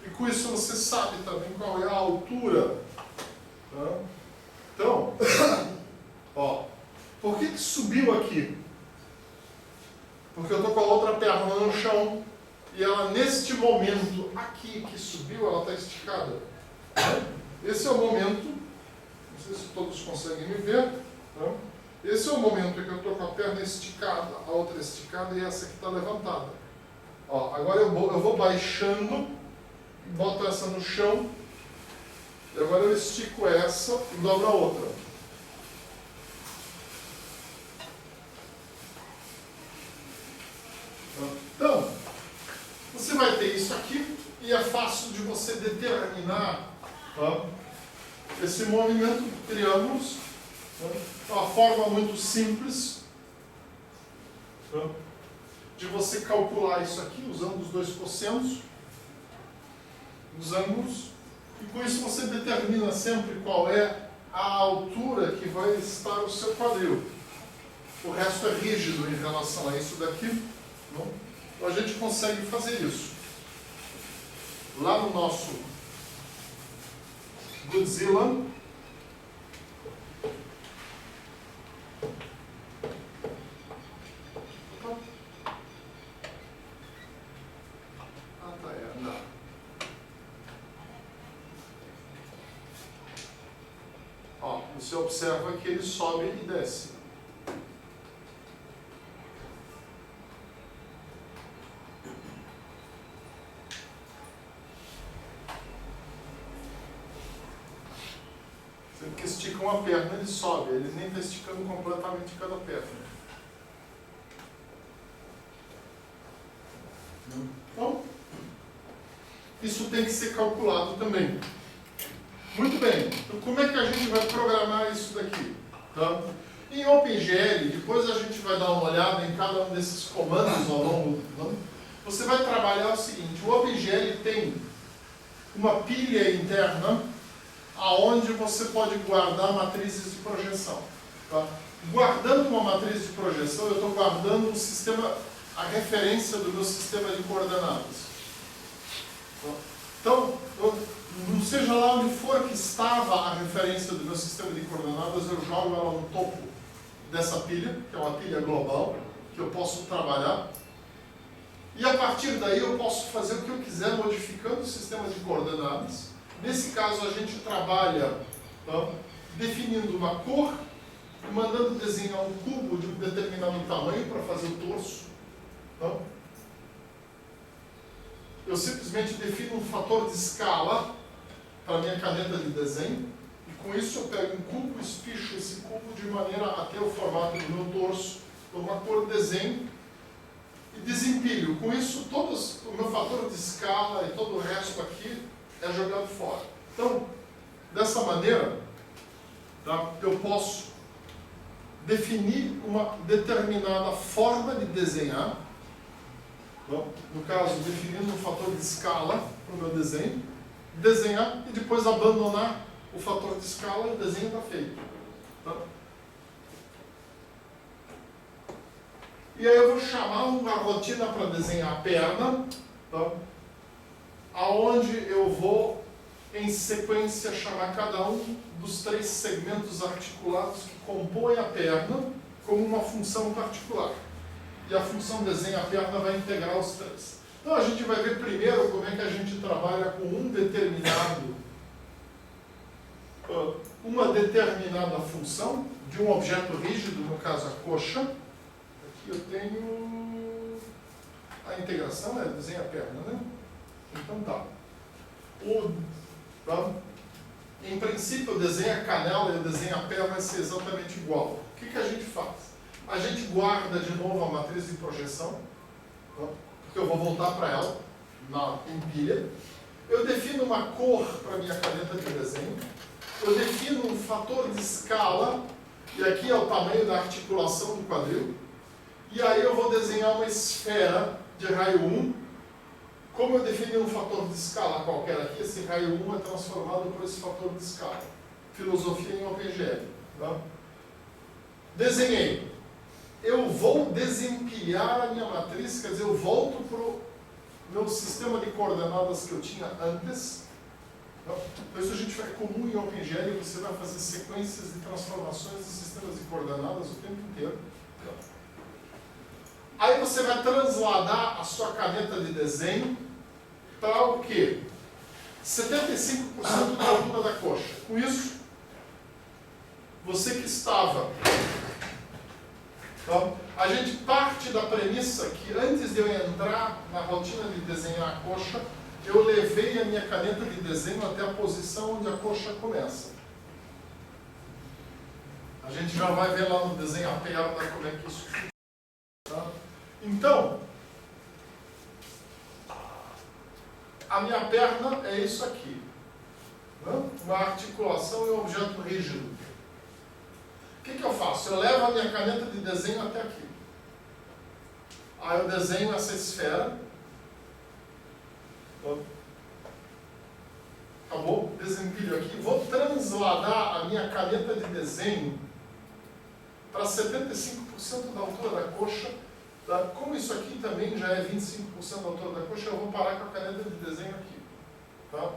E com isso você sabe também qual é a altura. Tá? Então, ó, por que subiu aqui? Porque eu estou com a outra perna no chão e ela, neste momento aqui que subiu, ela está esticada. Esse é o momento, não sei se todos conseguem me ver, tá? Esse é o momento em que eu estou com a perna esticada, a outra esticada e essa aqui está levantada. Ó, agora eu vou baixando, boto essa no chão, e agora eu estico essa e dobro a outra. Então, você vai ter isso aqui e é fácil de você determinar, tá, esse movimento de triângulos, tá, uma forma muito simples, tá, de você calcular isso aqui usando os dois cossenos dos ângulos. E com isso você determina sempre qual é a altura que vai estar o seu quadril. O resto é rígido em relação a isso daqui. Não? Então a gente consegue fazer isso. Lá no nosso Godzilla, você observa que ele sobe e desce. Sempre que estica uma perna, ele sobe. Ele nem está esticando completamente cada perna. Então, isso tem que ser calculado também. Muito bem, então como é que a gente vai programar isso daqui? Tá? Em OpenGL, depois a gente vai dar uma olhada em cada um desses comandos ao longo do ano. Você vai trabalhar o seguinte: o OpenGL tem uma pilha interna aonde você pode guardar matrizes de projeção. Tá? Guardando uma matriz de projeção, eu estou guardando um sistema, a referência do meu sistema de coordenadas. Então, seja lá onde for que estava a referência do meu sistema de coordenadas, eu jogo ela no topo dessa pilha, que é uma pilha global, que eu posso trabalhar. E a partir daí eu posso fazer o que eu quiser modificando o sistema de coordenadas. Nesse caso a gente trabalha, tá, definindo uma cor e mandando desenhar um cubo de um determinado tamanho para fazer o torso. Tá? Eu simplesmente defino um fator de escala para a minha caneta de desenho, e com isso eu pego um cubo, espicho esse cubo de maneira a ter o formato do meu torso, dou uma cor de desenho e desempilho. Com isso, o meu fator de escala e todo o resto aqui é jogado fora. Então, dessa maneira, tá, eu posso definir uma determinada forma de desenhar. Bom, no caso, definindo um fator de escala para o meu desenho, desenhar e depois abandonar o fator de escala e o desenho está feito. Tá? E aí eu vou chamar uma rotina para desenhar a perna, tá? Aonde eu vou, em sequência, chamar cada um dos 3 segmentos articulados que compõem a perna como uma função particular. E a função desenha a perna vai integrar os 3. Então a gente vai ver primeiro como é que a gente trabalha com uma determinada função de um objeto rígido, no caso a coxa. Aqui eu tenho a integração, desenha a perna, né? Então tá. Tá? Em princípio, eu desenho a canela e eu desenho a pé vai ser exatamente igual. O que a gente faz? A gente guarda de novo a matriz de projeção, tá? Porque eu vou voltar para ela na empilha. Eu defino uma cor para minha caneta de desenho. Eu defino um fator de escala, e aqui é o tamanho da articulação do quadril. E aí eu vou desenhar uma esfera de raio 1. Como eu defini um fator de escala qualquer aqui, esse raio 1 é transformado por esse fator de escala. Filosofia em OpenGL. Tá? Desenhei. Eu vou desempilhar a minha matriz, quer dizer, eu volto para o meu sistema de coordenadas que eu tinha antes. Tá? Então isso a gente vai comum em OpenGL, você vai fazer sequências de transformações de sistemas de coordenadas o tempo inteiro. Aí você vai transladar a sua caneta de desenho para o quê? 75% da altura da coxa. Com isso, você que estava... Então, a gente parte da premissa que antes de eu entrar na rotina de desenhar a coxa, eu levei a minha caneta de desenho até a posição onde a coxa começa. A gente já vai ver lá no desenho a perna como é que isso fica. Tá? Então, a minha perna é isso aqui. Né? Uma articulação e um objeto rígido. O que eu faço? Eu levo a minha caneta de desenho até aqui. Aí eu desenho essa esfera. Acabou? Desempilho aqui. Vou transladar a minha caneta de desenho para 75% da altura da coxa. Tá? Como isso aqui também já é 25% da altura da coxa, eu vou parar com a caneta de desenho aqui. Tá?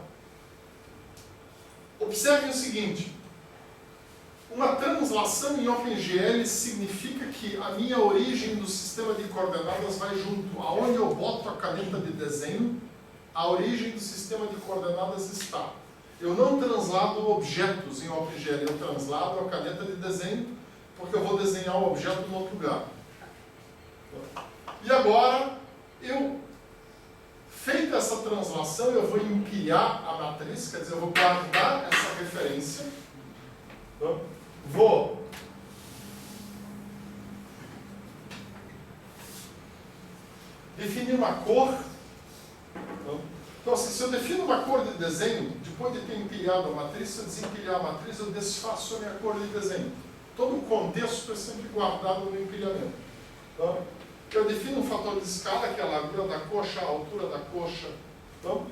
Observem o seguinte. Uma translação em OpenGL significa que a minha origem do sistema de coordenadas vai junto. Aonde eu boto a caneta de desenho, a origem do sistema de coordenadas está. Eu não translado objetos em OpenGL, eu translado a caneta de desenho, porque eu vou desenhar o objeto em outro lugar. E agora, feita essa translação, eu vou empilhar a matriz, quer dizer, eu vou guardar essa referência. Vou definir uma cor. Então, assim, se eu defino uma cor de desenho, depois de ter empilhado a matriz, se eu desempilhar a matriz, eu desfaço a minha cor de desenho. Todo o contexto é sempre guardado no empilhamento. Então, eu defino um fator de escala, que é a largura da coxa, a altura da coxa. Então,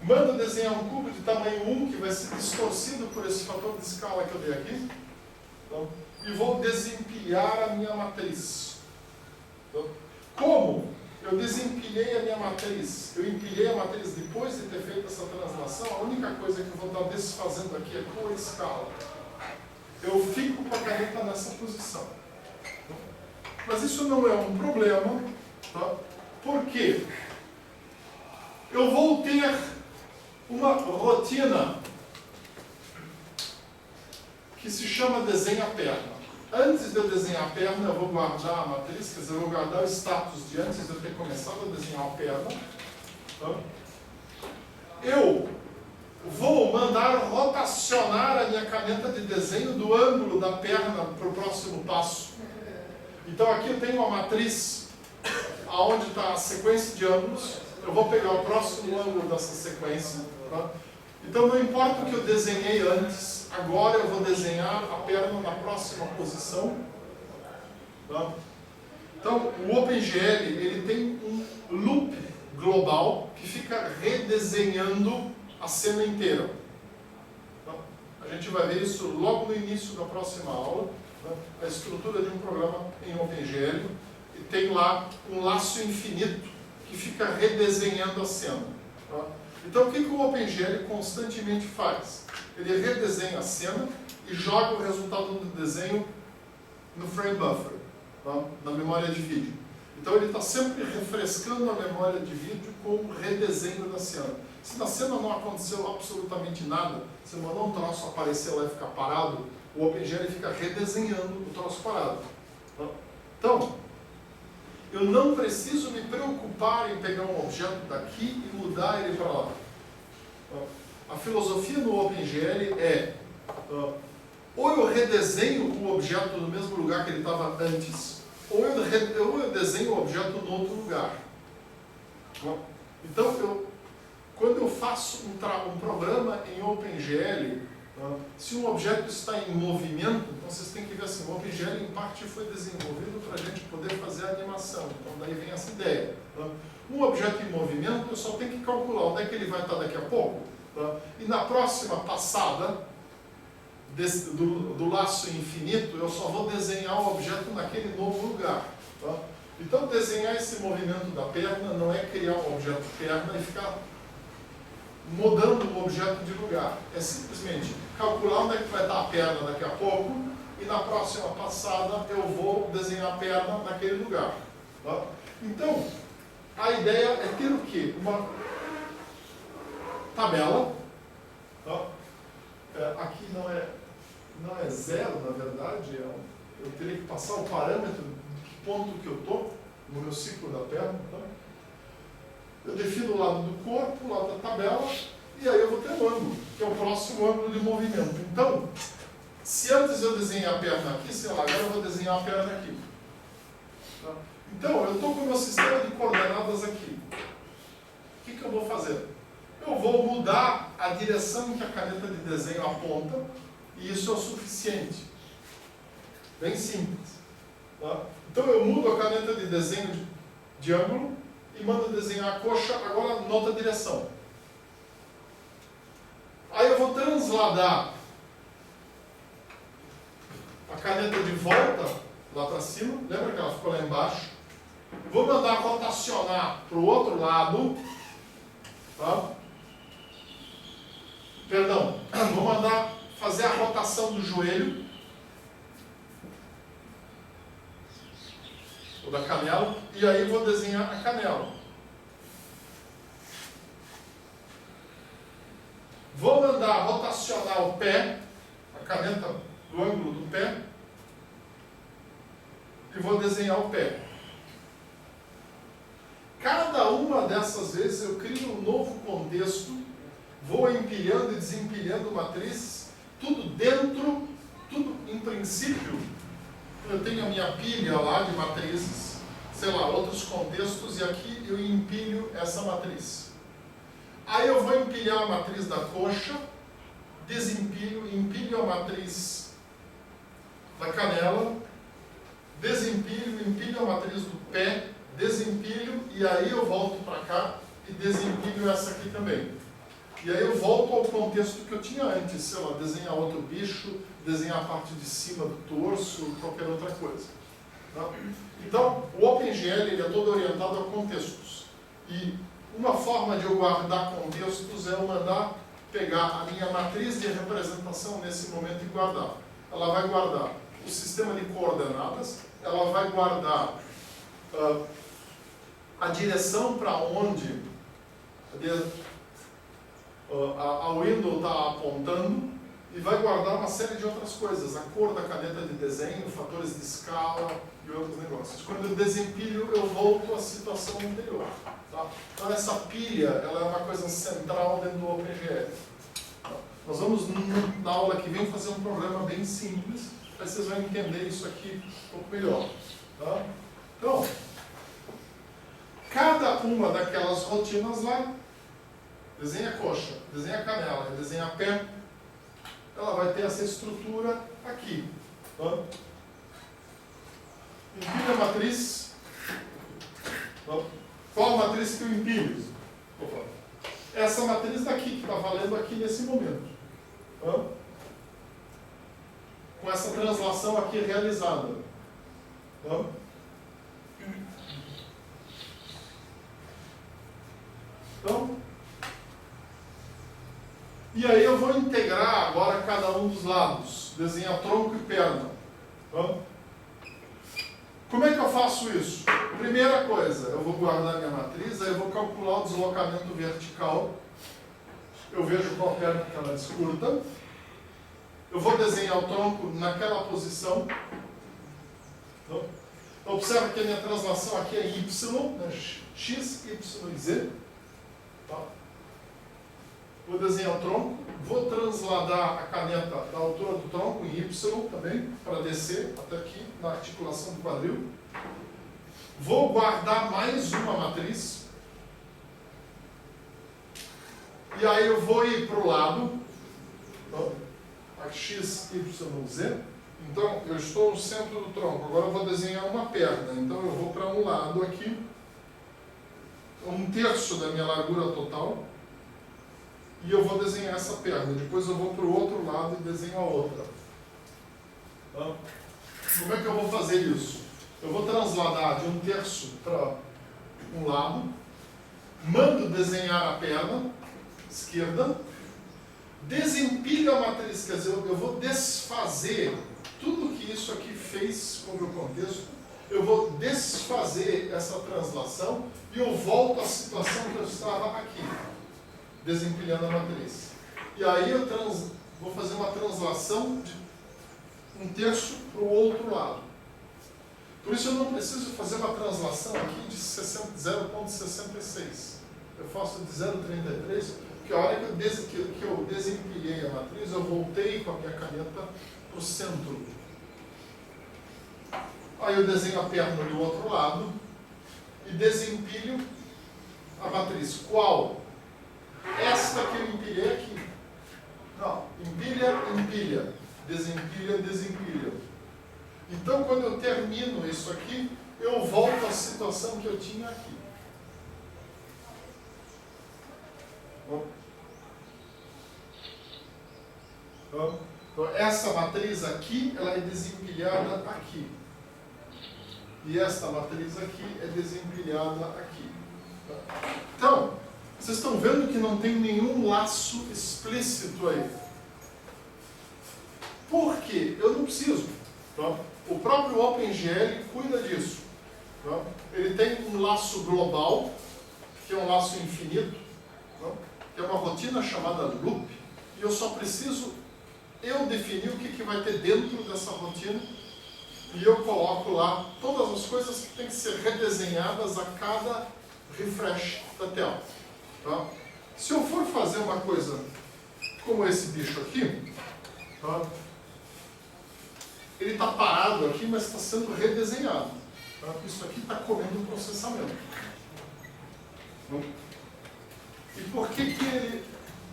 mando desenhar um cubo de tamanho 1, que vai ser distorcido por esse fator de escala que eu dei aqui. Então, e vou desempilhar a minha matriz. Então, como eu desempilhei a minha matriz? Eu empilhei a matriz depois de ter feito essa translação. A única coisa que eu vou estar desfazendo aqui é por escala. Eu fico com a caneta nessa posição. Mas isso não é um problema. Tá? Por quê? Eu vou ter uma rotina que se chama desenho a perna. Antes de eu desenhar a perna, eu vou guardar a matriz, quer dizer, eu vou guardar o status de antes de eu ter começado a desenhar a perna. Tá? Eu vou mandar rotacionar a minha caneta de desenho do ângulo da perna para o próximo passo. Então aqui eu tenho uma matriz onde está a sequência de ângulos. Eu vou pegar o próximo ângulo dessa sequência. Tá? Então não importa o que eu desenhei antes, agora eu vou desenhar a perna na próxima posição. Tá? Então o OpenGL ele tem um loop global que fica redesenhando a cena inteira. Tá? A gente vai ver isso logo no início da próxima aula. Tá? A estrutura de um programa em OpenGL e tem lá um laço infinito que fica redesenhando a cena. Tá? Então, o que o OpenGL constantemente faz? Ele redesenha a cena e joga o resultado do desenho no frame buffer, tá? Na memória de vídeo. Então, ele está sempre refrescando a memória de vídeo com o redesenho da cena. Se na cena não aconteceu absolutamente nada, você mandou um troço aparecer lá e ficar parado, o OpenGL fica redesenhando o troço parado. Tá? Então, eu não preciso me preocupar em pegar um objeto daqui e mudar ele para lá. A filosofia no OpenGL é ou eu redesenho o objeto no mesmo lugar que ele estava antes, ou eu desenho o objeto no outro lugar. Então, quando eu faço um programa em OpenGL, se um objeto está em movimento, então vocês têm que ver assim, o OpenGL em parte foi desenvolvido para a gente poder fazer a animação, então daí vem essa ideia. Um objeto em movimento, eu só tenho que calcular onde é que ele vai estar daqui a pouco, e na próxima passada do laço infinito, eu só vou desenhar o objeto naquele novo lugar. Então, desenhar esse movimento da perna não é criar um objeto perna e ficar mudando o objeto de lugar. É simplesmente calcular onde é que vai estar a perna daqui a pouco e na próxima passada eu vou desenhar a perna naquele lugar. Então, a ideia é ter o quê? Uma tabela. Aqui não é zero, na verdade, eu teria que passar o parâmetro de que ponto que eu estou no meu ciclo da perna. Eu defino o lado do corpo, o lado da tabela, e aí eu vou ter um ângulo, que é o próximo ângulo de movimento. Então, se antes eu desenhar a perna aqui, sei lá, agora eu vou desenhar a perna aqui. Então, eu estou com o meu sistema de coordenadas aqui. O que eu vou fazer? Eu vou mudar a direção que a caneta de desenho aponta, e isso é o suficiente. Bem simples. Então, eu mudo a caneta de desenho de ângulo, e mando desenhar a coxa agora na outra direção. Aí eu vou transladar a caneta de volta lá para cima, lembra que ela ficou lá embaixo? Vou mandar rotacionar para o outro lado, Perdão, vou mandar fazer a rotação do joelho, ou da canela, e aí vou desenhar a canela. Vou mandar rotacionar o pé, a caneta do ângulo do pé, e vou desenhar o pé. Cada uma dessas vezes eu crio um novo contexto, vou empilhando e desempilhando matrizes, tudo dentro, tudo em princípio. Eu tenho a minha pilha lá de matrizes, sei lá, outros contextos, e aqui eu empilho essa matriz. Aí eu vou empilhar a matriz da coxa, desempilho, empilho a matriz da canela, desempilho, empilho a matriz do pé, desempilho, e aí eu volto para cá e desempilho essa aqui também. E aí eu volto ao contexto que eu tinha antes, sei lá, desenhar outro bicho, desenhar a parte de cima do torso, qualquer outra coisa. Então, o OpenGL ele é todo orientado a contextos. E uma forma de eu guardar contextos é eu mandar pegar a minha matriz de representação nesse momento e guardar. Ela vai guardar o sistema de coordenadas, ela vai guardar a direção para onde a window está apontando, e vai guardar uma série de outras coisas, a cor da caneta de desenho, fatores de escala e outros negócios. Quando eu desempilho, eu volto à situação anterior. Então essa pilha ela é uma coisa central dentro do OpenGL. Nós vamos, na aula que vem, fazer um programa bem simples, aí vocês vão entender isso aqui um pouco melhor. Então, cada uma daquelas rotinas lá, desenha a coxa, desenha a canela, desenha a pé, ela vai ter essa estrutura aqui. Empilha a matriz. Qual a matriz que eu empilho? Essa matriz daqui, que está valendo aqui nesse momento. Com essa translação aqui realizada. Então, e aí eu vou integrar agora cada um dos lados, desenhar tronco e perna. Como é que eu faço isso? Primeira coisa, eu vou guardar minha matriz, aí eu vou calcular o deslocamento vertical. Eu vejo qual perna que ela descurta. Eu vou desenhar o tronco naquela posição. Então, observa que a minha translação aqui é Y, né? X, Y e Z. vou desenhar o tronco, vou transladar a caneta da altura do tronco em Y também, para descer até aqui na articulação do quadril. Vou guardar mais uma matriz. E aí eu vou ir para o lado, x, y, z. Então, eu estou no centro do tronco. Agora eu vou desenhar uma perna. Então, eu vou para um lado aqui, 1/3 da minha largura total. E eu vou desenhar essa perna. Depois eu vou para o outro lado e desenho a outra. Como é que eu vou fazer isso? Eu vou transladar de 1/3 para um lado. Mando desenhar a perna esquerda. Desempilho a matriz. Quer dizer, eu vou desfazer tudo que isso aqui fez com o meu contexto. Eu vou desfazer essa translação e eu volto à situação que eu estava aqui, desempilhando a matriz. E aí eu vou fazer uma translação de 1/3 para o outro lado. Por isso eu não preciso fazer uma translação aqui de 0,66. Eu faço de 0,33, porque a hora que eu desempilhei a matriz, eu voltei com a minha caneta para o centro. Aí eu desenho a perna do outro lado e desempilho a matriz. Qual? Esta que eu empilhei aqui. Não, empilha, empilha. Desempilha, desempilha. Então, quando eu termino isso aqui, eu volto à situação que eu tinha aqui. Então, essa matriz aqui, ela é desempilhada aqui. E esta matriz aqui é desempilhada aqui. Então, vocês estão vendo que não tem nenhum laço explícito aí. Por quê? Eu não preciso. Tá? O próprio OpenGL cuida disso. Tá? Ele tem um laço global, que é um laço infinito, tá? Que é uma rotina chamada loop, e eu só preciso definir o que vai ter dentro dessa rotina, e eu coloco lá todas as coisas que têm que ser redesenhadas a cada refresh da tela. Tá? Se eu for fazer uma coisa como esse bicho aqui, tá? Ele está parado aqui, mas está sendo redesenhado. Tá? Isso aqui está comendo o processamento. E por que ele...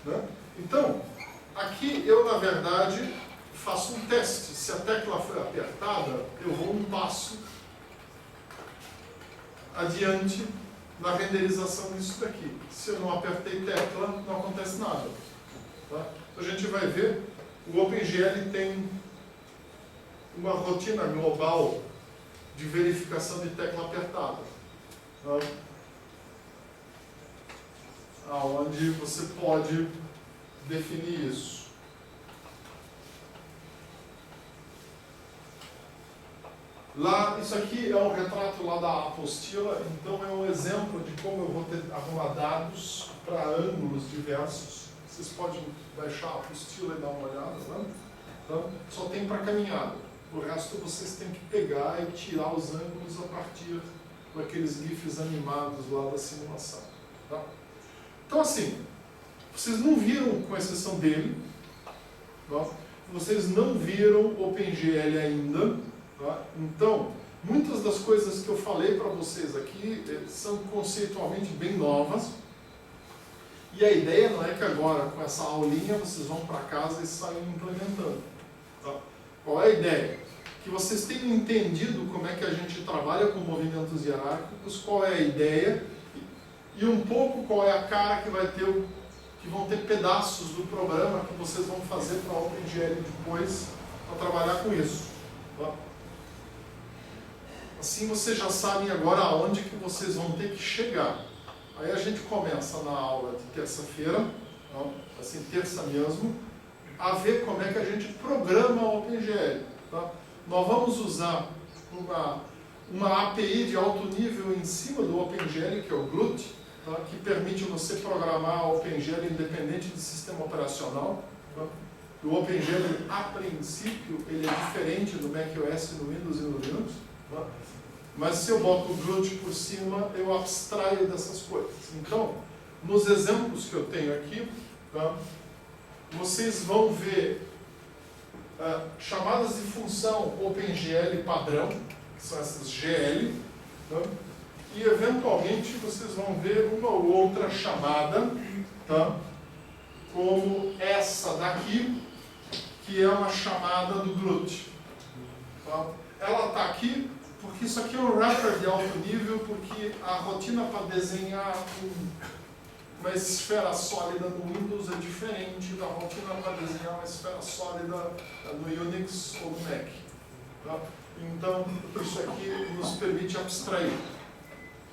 Né? Então, aqui eu, na verdade, faço um teste. Se a tecla foi apertada, eu vou um passo adiante na renderização disso daqui. Se eu não apertei tecla, não acontece nada. Tá? Então, a gente vai ver, o OpenGL tem uma rotina global de verificação de tecla apertada. Tá? Onde você pode definir isso. Lá, isso aqui é um retrato lá da apostila, então é um exemplo de como eu vou arrumar dados para ângulos diversos. Vocês podem baixar a apostila e dar uma olhada, né? Então, só tem para caminhada. O resto vocês têm que pegar e tirar os ângulos a partir daqueles GIFs animados lá da simulação. Tá? Então, assim, vocês não viram, com exceção dele, tá? Vocês não viram o OpenGL ainda. Tá? Então, muitas das coisas que eu falei para vocês aqui são conceitualmente bem novas. E a ideia não é que agora, com essa aulinha, vocês vão para casa e saiam implementando. Tá? Qual é a ideia? Que vocês tenham entendido como é que a gente trabalha com movimentos hierárquicos, qual é a ideia e um pouco qual é a cara que vai ter, que vão ter pedaços do programa que vocês vão fazer para a OpenGL depois para trabalhar com isso. Tá? Assim vocês já sabem agora aonde que vocês vão ter que chegar. Aí a gente começa na aula de terça-feira, assim, terça mesmo, a ver como é que a gente programa o OpenGL. Tá? Nós vamos usar uma API de alto nível em cima do OpenGL, que é o GLUT, tá? Que permite você programar o OpenGL independente do sistema operacional. Tá? O OpenGL, a princípio, ele é diferente do macOS, no Windows e no Linux. Tá? Mas se eu boto o GLUT por cima, eu abstraio dessas coisas. Então, nos exemplos que eu tenho aqui, Tá? Vocês vão ver chamadas de função OpenGL padrão, que são essas GL, tá? E eventualmente vocês vão ver uma ou outra chamada, tá? Como essa daqui, que é uma chamada do GLUT. Tá? Ela está aqui porque isso aqui é um wrapper de alto nível, porque a rotina para desenhar uma esfera sólida no Windows é diferente da rotina para desenhar uma esfera sólida no Unix ou no Mac. Tá? Então, isso aqui nos permite abstrair.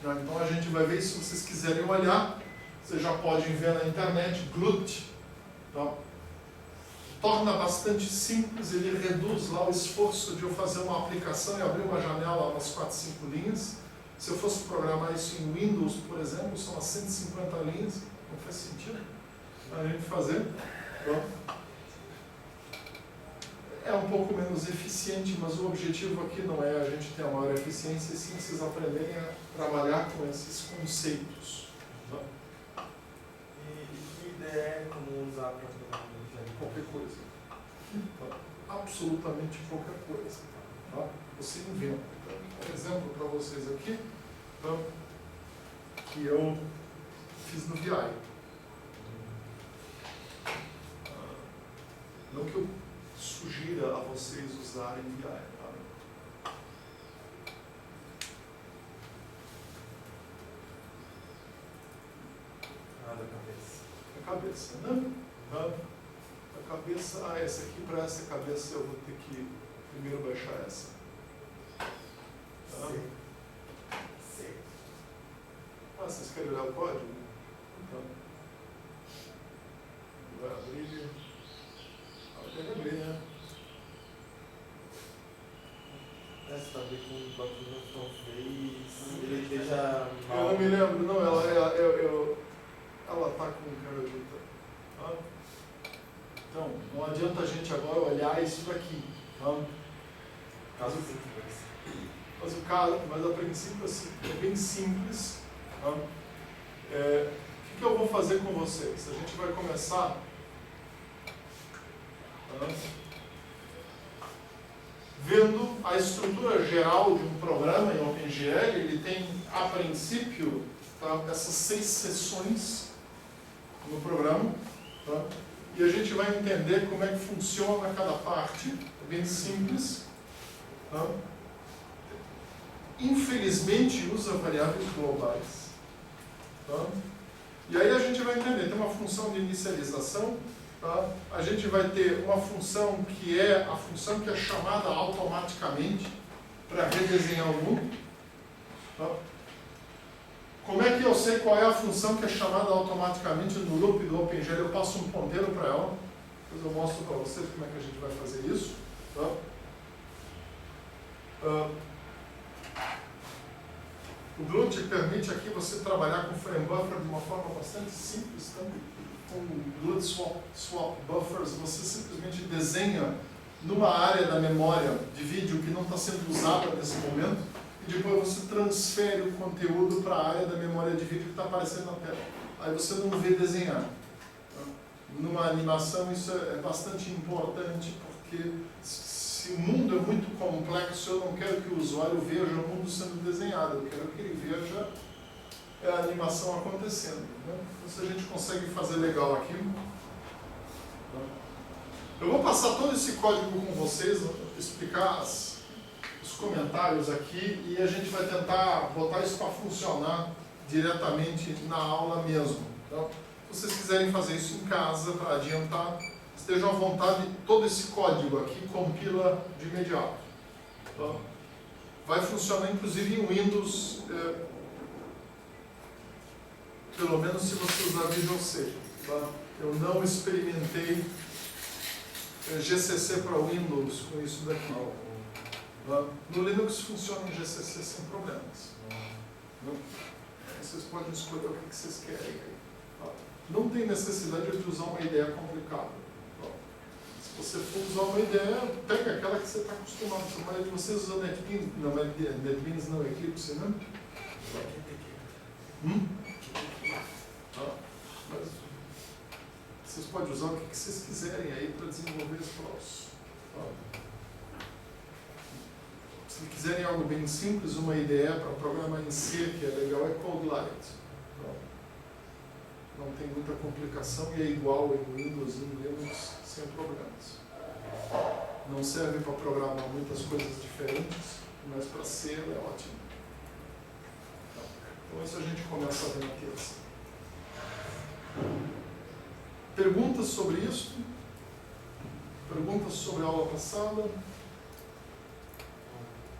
Tá? Então, a gente vai ver, se vocês quiserem olhar, vocês já podem ver na internet, GLUT. Tá? Torna bastante simples, ele reduz lá o esforço de eu fazer uma aplicação e abrir uma janela umas 4, 5 linhas. Se eu fosse programar isso em Windows, por exemplo, são umas 150 linhas, não faz sentido a gente fazer. Bom, é um pouco menos eficiente, mas o objetivo aqui não é a gente ter uma maior eficiência, e sim vocês aprenderem a trabalhar com esses conceitos. Tá? E que ideia é como usar para programar? Qualquer coisa. Tá? Absolutamente qualquer coisa. Tá? Você inventa. Tá? Um exemplo para vocês aqui, tá? Que eu fiz no VI. Não que eu sugira a vocês usarem VI. Tá? Da cabeça. A cabeça, né? Tá? A cabeça, essa aqui, para essa cabeça eu vou ter que primeiro baixar essa. Tá? Sim. Vocês querem olhar o código? Então, vai abrir. Tem que abrir, né? Essa tá bem com o bagulho talvez ele esteja mal. Eu não me lembro, não, ela tá com carajuta. Tá? Então, não adianta a gente agora olhar isso daqui. Tá? Mas a princípio assim, é bem simples. Tá? O que eu vou fazer com vocês? A gente vai começar. Tá? Vendo a estrutura geral de um programa em OpenGL, ele tem, a princípio, tá, essas 6 seções no programa. Tá? E a gente vai entender como é que funciona cada parte. É bem simples. Tá? Infelizmente, usa variáveis globais. Tá? E aí a gente vai entender, tem uma função de inicialização. Tá? A gente vai ter uma função que é a função que é chamada automaticamente para redesenhar o mundo. Tá? Como é que eu sei qual é a função que é chamada automaticamente no loop do OpenGL? Eu passo um ponteiro para ela. Depois eu mostro para vocês como é que a gente vai fazer isso. Tá? O GLUT permite aqui você trabalhar com frame buffer de uma forma bastante simples. Tá? Com o GLUT swap buffers, você simplesmente desenha numa área da memória de vídeo que não está sendo usada nesse momento, e depois você transfere o conteúdo para a área da memória de vídeo que está aparecendo na tela. Aí você não vê desenhar. Tá? Numa animação isso é bastante importante, porque se o mundo é muito complexo, eu não quero que o usuário veja o mundo sendo desenhado, eu quero que ele veja a animação acontecendo. Né? Então, se a gente consegue fazer legal aqui. Tá? Eu vou passar todo esse código com vocês, explicar os comentários aqui, e a gente vai tentar botar isso para funcionar diretamente na aula mesmo. Então, se vocês quiserem fazer isso em casa, para adiantar, estejam à vontade, todo esse código aqui compila de imediato. Então, vai funcionar inclusive em Windows, pelo menos se você usar Visual C. Tá? Eu não experimentei GCC para Windows com isso daqui. Tá? No Linux funciona em GCC sem problemas. Tá? Vocês podem escolher o que vocês querem. Tá? Não tem necessidade de usar uma ideia complicada. Tá? Se você for usar uma ideia, pega aquela que você está acostumado. A maioria de vocês usa NetBeans, não, NetBeans não, Eclipse, né? Tá? Mas Vocês podem usar o que vocês quiserem aí para desenvolver esse troço. Se quiserem algo bem simples, uma ideia para programar em C que é legal é CodeLight. Não tem muita complicação e é igual em Windows e em Linux sem problemas. Não serve para programar muitas coisas diferentes, mas para C ela é ótima. Então isso a gente começa a ver na terça. Perguntas sobre isso? Perguntas sobre a aula passada?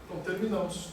Então terminamos.